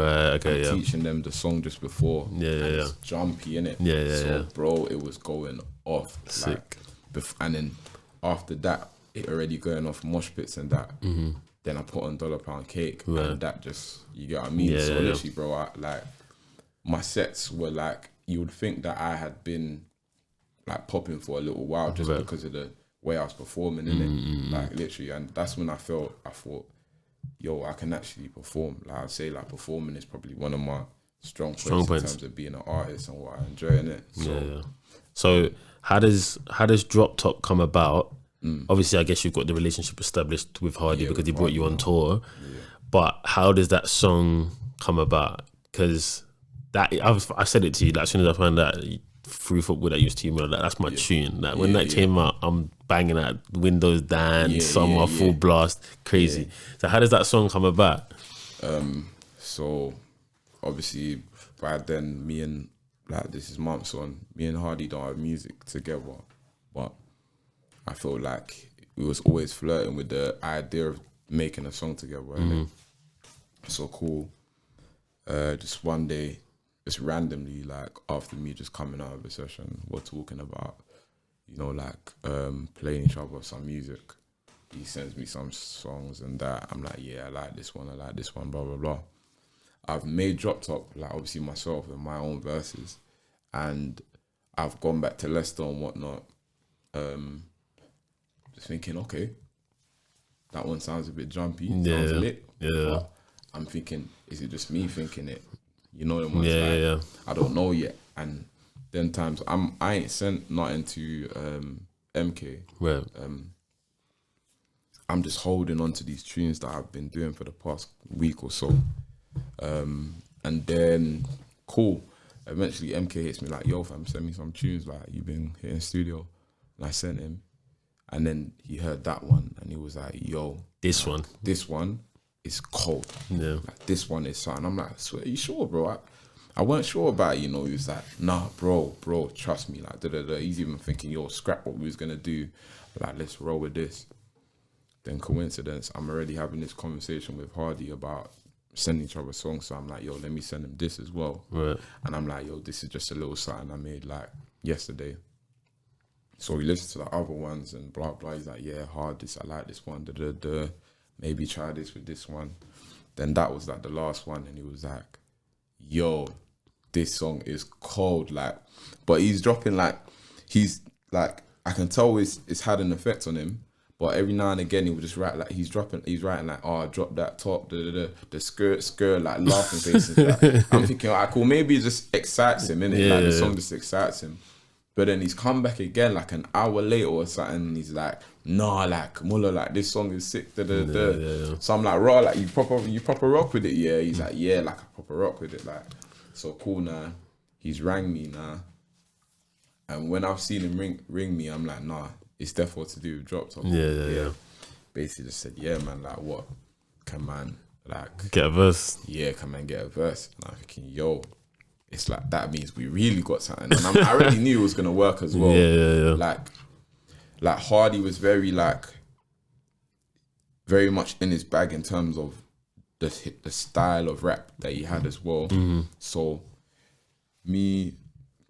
I'm teaching them the song just before. It's jumpy, innit? So, bro, it was going off. Sick. Like, and then after that, it already going off mosh pits and that. Then I put on $1 Cake, and that just, you get what I mean? So literally, bro, like, my sets were like, you would think that I had been like popping for a little while just because of the way I was performing, innit? Like, literally, and that's when I thought, yo, I can actually perform. Like, I'd say like performing is probably one of my strong points in terms of being an artist and what I enjoy in it. So how does Drop Top come about? Obviously, I guess you've got the relationship established with Hardy because he brought you on tour. But how does that song come about? Because that I said it to you, like, as soon as I found out through football that used T Mulla, that's my tune. Like, when that came out, I'm banging out Windows Down, Summer, Full Blast, crazy. So how does that song come about? So obviously by then, me and, like, this is months on, me and Hardy don't have music together, but I feel like we was always flirting with the idea of making a song together. So cool. Just one day, just randomly, like, after me just coming out of a session, we're talking about, you know, like, playing each other some music. He sends me some songs and that. I'm like, yeah, I like this one, blah, blah, blah. I've made Drop Top, like, obviously myself and my own verses. And I've gone back to Leicester and whatnot. Just thinking, okay, that one sounds a bit jumpy, sounds lit. But I'm thinking, is it just me thinking it? You know them ones, I don't know yet. And then times I ain't sent nothing to MK. I'm just holding on to these tunes that I've been doing for the past week or so. And then cool. Eventually MK hits me like, yo fam, send me some tunes, like, you've been here in the studio. And I sent him. And then he heard that one and he was like, yo, this one is cold. Like, this one is something. I'm like, swear, are you sure, bro? I weren't sure about it, you know. He was like, nah, bro, trust me. Like, He's even thinking, yo, scrap what we was gonna do. Like, let's roll with this. Then coincidence, I'm already having this conversation with Hardy about sending each other songs. So I'm like, yo, let me send him this as well. And I'm like, yo, this is just a little something I made like yesterday. So we listened to the other ones and blah, blah. He's like, yeah, hard, I like this one. Maybe try this with this one. Then that was like the last one. And he was like, yo, this song is cold. Like, but he's dropping like, he's like, I can tell it's had an effect on him. But every now and again, he would just write like, he's writing like, oh, drop that top, the skirt, like laughing faces. Like, I'm thinking, all right, cool, maybe it just excites him, innit? Like the song just excites him. But then he's come back again like an hour later or something, and he's like, nah, like, Mulla, like, this song is sick, So I'm like, raw, like, you proper rock with it, yeah? He's like, yeah, like, I proper rock with it, like. So cool now. He's rang me now. And when I've seen him ring me, I'm like, nah, it's definitely to do with Drop Top. Basically just said, yeah, man, like, what? Can man, like... Get a verse? Yeah, can man get a verse? And I'm thinking, yo... It's like, that means we really got something. And I already knew it was going to work as well. Like Hardy was very much in his bag in terms of the style of rap that he had as well. So me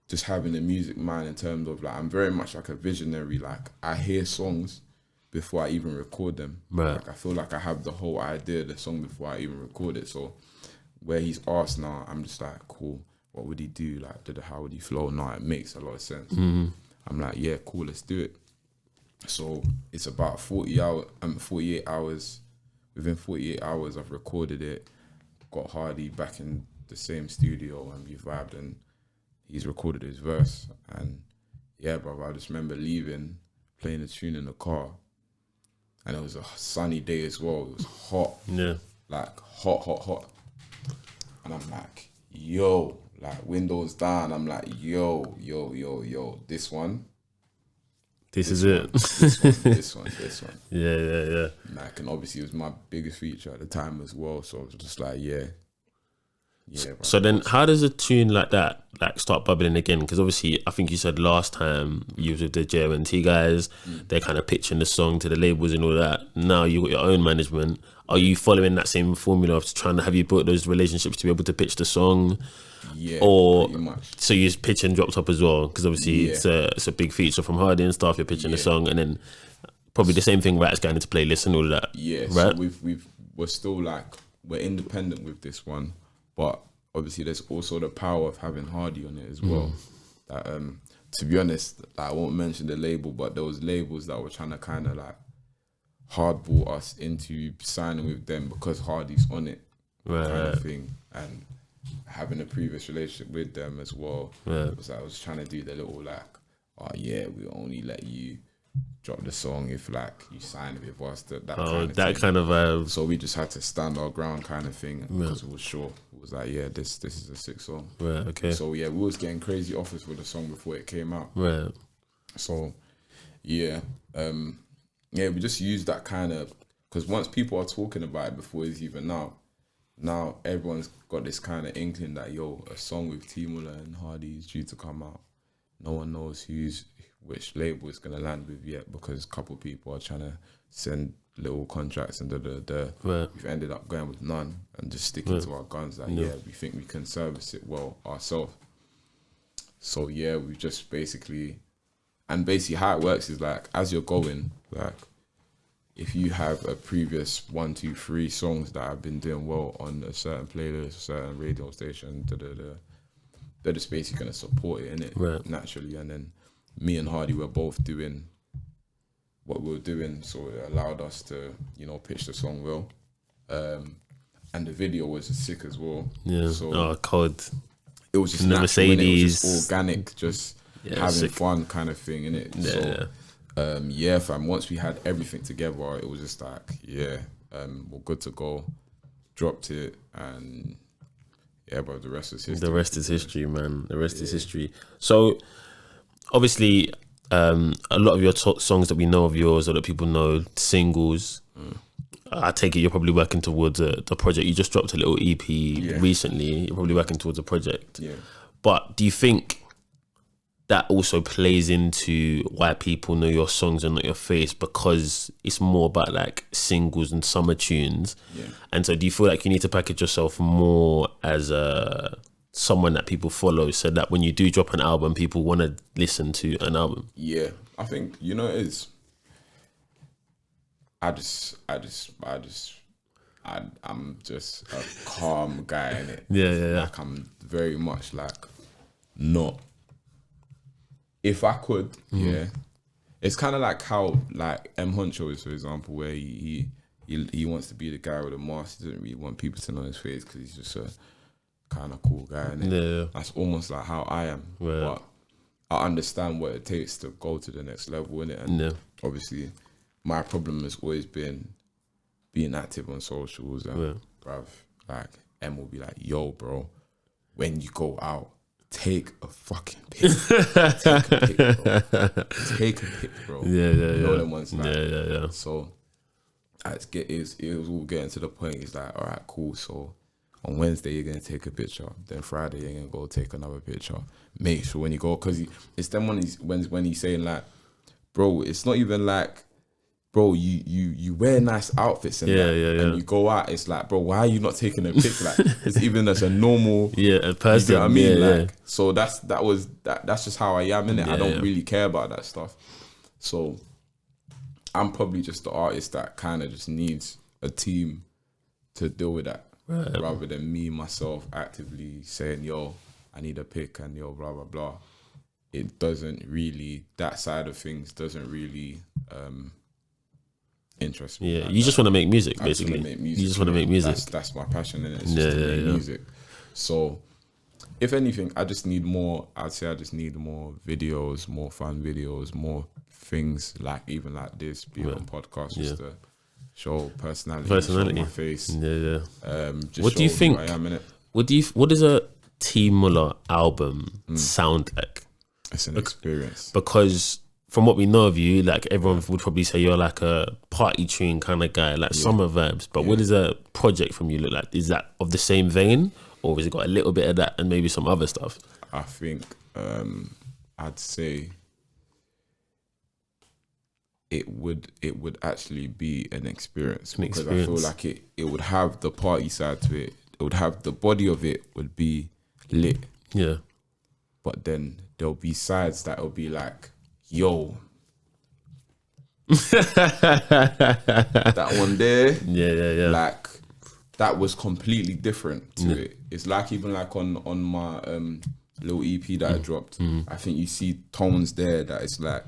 just having a music mind in terms of like, I'm very much like a visionary. Like, I hear songs before I even record them. Like, I feel like I have the whole idea of the song before I even record it. So where he's asked now, I'm just like, cool. What would he do? Like, how would he flow? No, it makes a lot of sense. I'm like, yeah, cool, let's do it. So it's about 48 hours. Within 48 hours, I've recorded it. Got Hardy back in the same studio and we vibed, and he's recorded his verse. And yeah, bro, I just remember leaving, playing the tune in the car. And it was a sunny day as well. It was hot. Like, hot. And I'm like, yo, like, windows down. I'm like, yo, this one. This is it. This one. Yeah. Like, and obviously it was my biggest feature at the time as well. So it was just like, yeah, Yeah. So then, how does a tune like that like start bubbling again? Because obviously, I think you said last time you was with the JMT guys, they're kind of pitching the song to the labels and all that. Now you got your own management. Are you following that same formula of trying to have you built those relationships to be able to pitch the song? Yeah, or pretty much. So you just pitch and drop top as well? Because obviously it's a big feature from Hardy and stuff. You're pitching the song, and then probably the same thing, right? It's going into playlists and all of that. Yeah, right. So we're still like, we're independent with this one, but obviously there's also the power of having Hardy on it as well. That to be honest, like, I won't mention the label, but there was labels that were trying to kind of like hardball us into signing with them because Hardy's on it, kind of thing, and having a previous relationship with them as well. Was I was trying to do the little like, oh yeah, we only let you drop the song if like you sign it with us. That kind of vibe. So we just had to stand our ground, kind of thing, because we were sure it was like, yeah, this is a sick song. Right. Okay. So yeah, we was getting crazy offers for the song before it came out. Right. So yeah, we just used that kind of, because once people are talking about it before it's even out, now everyone's got this kind of inkling that, yo, a song with T Mulla and Hardy is due to come out. No one knows which label it's going to land with yet, because a couple of people are trying to send little contracts and We've ended up going with none and just sticking to our guns. Like, we think we can service it well ourselves. So yeah, we just basically how it works is like, as you're going, like, if you have a previous 1, 2, 3 songs that have been doing well on a certain playlist, a certain radio station, they're just basically going to support it, innit? Naturally. And then me and Hardy were both doing what we were doing, so it allowed us to, pitch the song well. And the video was sick as well. Yeah. So cold. It was just the Mercedes, it was just organic, just having fun kind of thing, innit? Fam, once we had everything together, it was just like, we're good to go. Dropped it, and but the rest is history. The rest is history, man. The rest is history. So obviously, a lot of your songs that we know of yours, or that people know, singles, I take it you're probably working towards the project. You just dropped a little EP recently. You're probably working towards a project. Yeah. But do you think that also plays into why people know your songs and not your face, because it's more about like singles and summer tunes? Yeah. And so do you feel like you need to package yourself more as someone that people follow, so that when you do drop an album, people want to listen to an album? Yeah, I think, it is. I'm just a calm guy, innit? Yeah. Like, I'm very much like, not. If I could, it's kind of like how like M Honcho is, for example, where he wants to be the guy with the mask. He doesn't really want people to know his face because he's just a kind of cool guy. Yeah. That's almost like how I am. Right. But I understand what it takes to go to the next level, innit? And obviously, my problem has always been being active on socials. And bruv, like, M will be like, yo, bro, when you go out, take a fucking pic. Take a pic, bro. Yeah. know them ones, like, yeah. So it was all getting to the point. It's like, all right, cool. So on Wednesday you're gonna take a picture. Then Friday you're gonna go take another picture. Make sure when you go, because it's then when he's saying like, bro, it's not even like, bro, you wear nice outfits and and you go out, it's like, bro, why are you not taking a pic? Like, it's even as a normal a person. You know what I mean? So that's just how I am, innit? I don't really care about that stuff. So I'm probably just the artist that kind of just needs a team to deal with that, rather than me myself actively saying, yo, I need a pic and yo, blah blah blah. It doesn't really, that side of things doesn't really interest me. Yeah, you just want to make music, basically. You just want to make music. That's my passion, innit? It's just to make music. So, if anything, I'd say I just need more videos, more fun videos, more things like even like this, be on podcasts, just to show personality, show my face. What do you think? Who I am, innit? What does a T Mulla album sound like? It's an experience. Because from what we know of you, like, everyone would probably say you're like a party tune kind of guy, like summer vibes. But what does a project from you look like? Is that of the same vein, or has it got a little bit of that and maybe some other stuff? I think I'd say it would actually be an experience, because I feel like it would have the party side to it. It would have the body of it would be lit. Yeah. But then there'll be sides that'll be like, yo, that one there, yeah, like that was completely different to it. It's like even like on my little EP that I dropped, I think you see tones there that it's like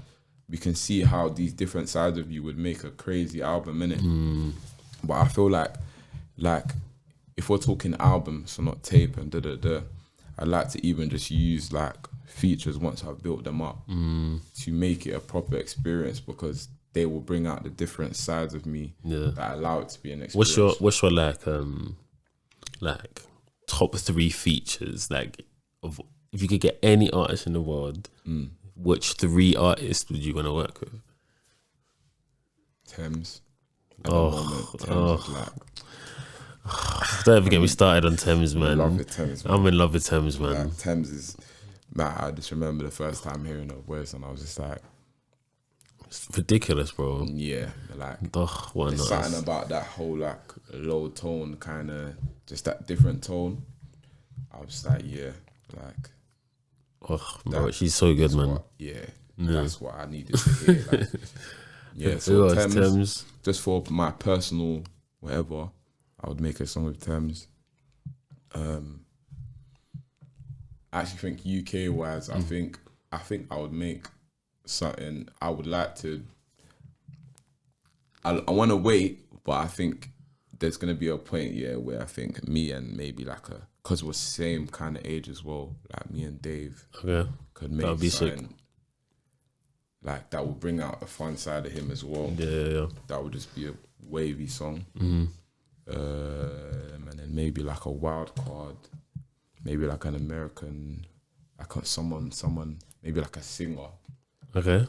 we can see how these different sides of you would make a crazy album, innit? But I feel like if we're talking album, so not tape and I'd like to even just use like features once I've built them up to make it a proper experience, because they will bring out the different sides of me that allow it to be an experience. What's your like top 3 features, like of if you could get any artist in the world, which 3 artists would you want to work with? Thames. At the moment, Thames is like, don't ever get me started on Thames, man. love with Thames, man. I'm in love with Thames, man. Like, Thames is, man, I just remember the first time hearing her voice and I was just like, it's ridiculous, bro. yeah, like Why there's not? something about that whole like low tone, kind of just that different tone. I was like, yeah, like, bro, she's so good, man. That's what I needed to hear. Like, yeah, so Thames, just for my personal whatever, I would make a song with Thames. I actually think UK wise, I think I would make something. I would like to. I want to wait, but I think there's gonna be a point, where I think me and maybe like because we're same kind of age as well, like me and Dave, could make That'd be something sick. like that will bring out the fun side of him as well. Yeah. That would just be a wavy song. And then maybe like a wild card, maybe like an American, like someone, maybe like a singer. Okay.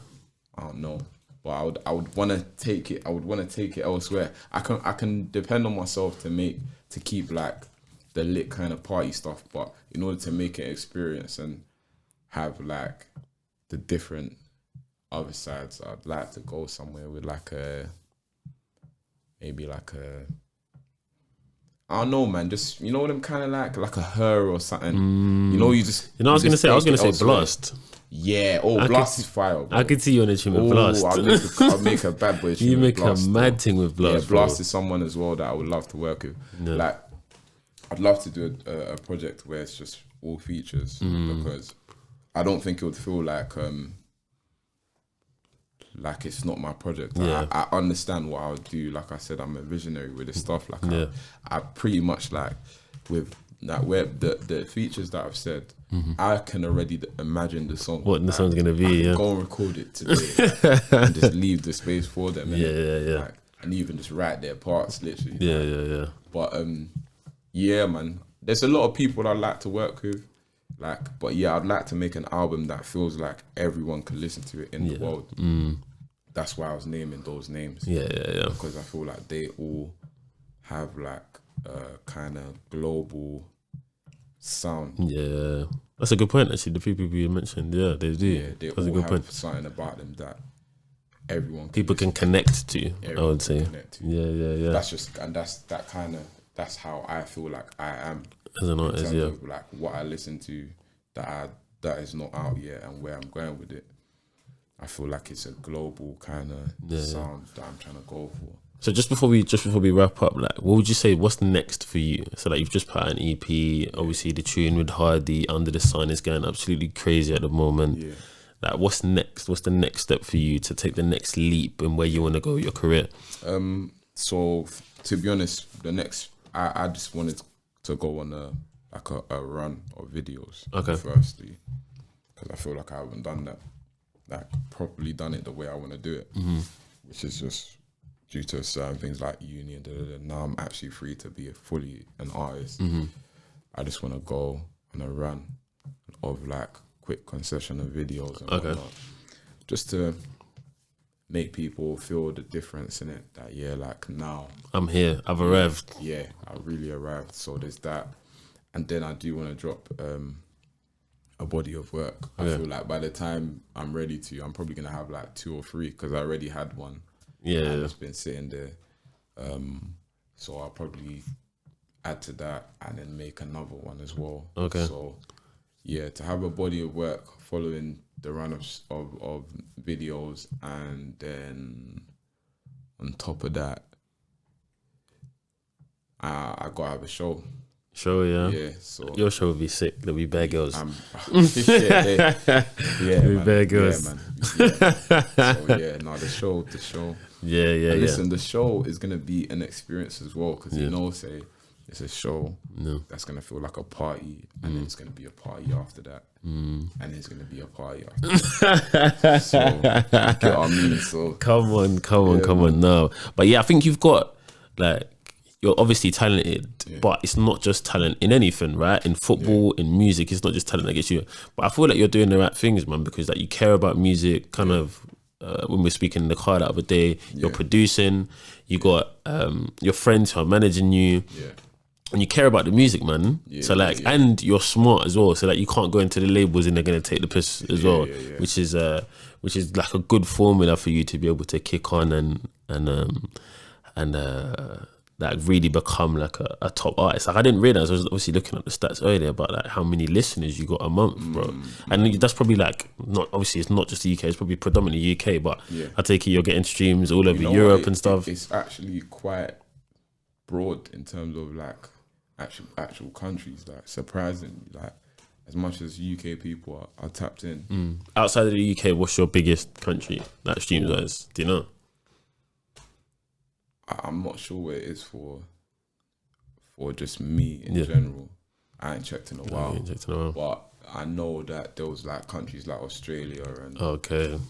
I don't know, but I would want to take it. I would want to take it elsewhere. I can depend on myself to keep like the lit kind of party stuff, but in order to make an experience and have like the different other sides, I'd like to go somewhere with like maybe like a, I don't know, man. Just, you know what I'm kind of like a her or something. You know, I was gonna say Blast. Yeah. Blast is fire, bro. I could see you on a tune with Blast. I'll make a bad boy tune. You make with Blast, a mad thing with Blast. Yeah, Blast is someone as well that I would love to work with. Yeah. Like, I'd love to do a project where it's just all features, because I don't think it would feel like it's not my project. I understand what I would do. Like I said, I'm a visionary with this stuff. Like I pretty much like with that where the features that I've said, I can already imagine the song. What the song's gonna be? Go and record it today and just leave the space for them. Yeah. And even just write their parts, literally. Yeah. But yeah, man. There's a lot of people I'd like to work with. But yeah, I'd like to make an album that feels like everyone can listen to it in the world. That's why I was naming those names. Yeah. Because I feel like they all have like a kind of global sound. Yeah, that's a good point. Actually, the people you mentioned, they do. Yeah, they that's all a good have point. something about them that everyone, people can connect to. I would say. Yeah. That's just, and that's how I feel like I am as an artist. Yeah, of like what I listen to that is not out yet and where I'm going with it. I feel like it's a global kind of sound that I'm trying to go for. So just before we wrap up, like, what would you say? What's next for you? So like, you've just put out an EP. Obviously, the tune with Hardy, Under the Sun, is going absolutely crazy at the moment. Yeah. Like, what's next? What's the next step for you to take the next leap in where you want to go with your career? So to be honest, I just wanted to go on a run of videos. Okay. Firstly, because I feel like I haven't done that, like properly done it the way I want to do it, which is just due to certain things like uni and now I'm actually free to be fully an artist. I just want to go on a run of like quick concession of videos and whatnot, just to make people feel the difference in it. That like now I'm here, I've arrived. Yeah, I really arrived. So there's that, and then I do want to drop a body of work. I feel like by the time I'm ready to, I'm probably gonna have like 2 or 3 because I already had one. Yeah, and it's been sitting there. So I'll probably add to that and then make another one as well. Okay. So yeah, to have a body of work following the run of videos, and then on top of that, I gotta have a show. Yeah. Yeah, so your show will be sick. There'll be bare girls. yeah, man. Bare girls. Yeah, man. Yeah. So yeah, no, the show. Yeah. Listen, the show is gonna be an experience as well, because say it's a show that's gonna feel like a party, and then it's gonna be a party after that, and there's gonna be a party after that. So you get what I mean? So come on now. But yeah, I think you've got like, you're obviously talented, but it's not just talent in anything, right? In football, in music, it's not just talent that gets you. But I feel like you're doing the right things, man, because like you care about music. Kind of when we're speaking in the car the other day, you're producing. You got your friends who are managing you. Yeah. And you care about the music, man. So like, and you're smart as well. So like, you can't go into the labels and they're gonna take the piss as well, which is like a good formula for you to be able to kick on and like really become like a top artist. Like I didn't realize, I was obviously looking at the stats earlier about like how many listeners you got a month, bro. And that's probably like, not obviously it's not just the UK, it's probably predominantly UK, but I take it you're getting streams all over Europe and stuff. It's actually quite broad in terms of like actual countries, like surprisingly, like as much as UK people are tapped in. Outside of the UK, what's your biggest country that streams wise? Do you know? I'm not sure where it is for just me in general. I ain't checked in a while. But I know that there was like countries like Australia and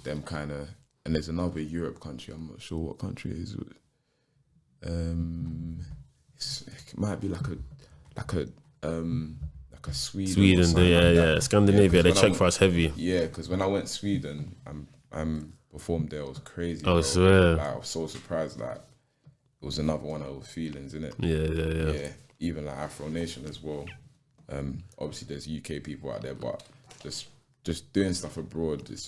them kind of, and there's another Europe country. I'm not sure what country it is. It might be like a Sweden. Yeah. Scandinavia, they check for us heavy. Yeah, because when I went to Sweden, I'm performed there. It was crazy. I swear. Like, I was so surprised. Like it was another one of those feelings, innit? Yeah. Even like Afro Nation as well. Obviously, there's UK people out there, but just doing stuff abroad, it's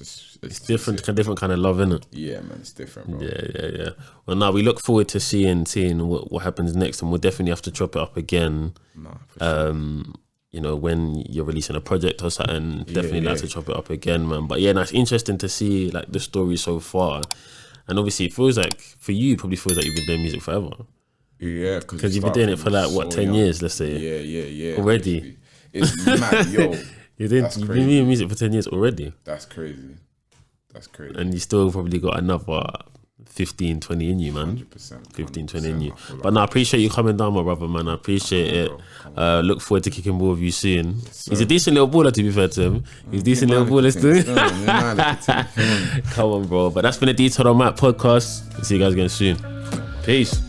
different kind of love, innit? Yeah, man, it's different, bro. Yeah. Well, now we look forward to seeing what happens next, and we'll definitely have to chop it up again. For sure. You know, when you're releasing a project or something, definitely like to chop it up again, man. But yeah, it's interesting to see like the story so far, and obviously it feels like for you, it probably feels like you've been doing music forever. Yeah, because you've been doing it for like what, 10 years, let's say. Yeah. Already, it's mad, yo. You've been doing music for 10 years already. That's crazy. And you still probably got another 15, 20 in you, man. 100%. 15, 20 in you. But no, I appreciate you coming down, my brother, man. I appreciate it. Look forward to kicking ball with you soon. He's a decent little baller, to be fair to him. He's a decent little baller still. Come on, bro. But that's been a Detailed on Matt podcast. See you guys again soon. Peace.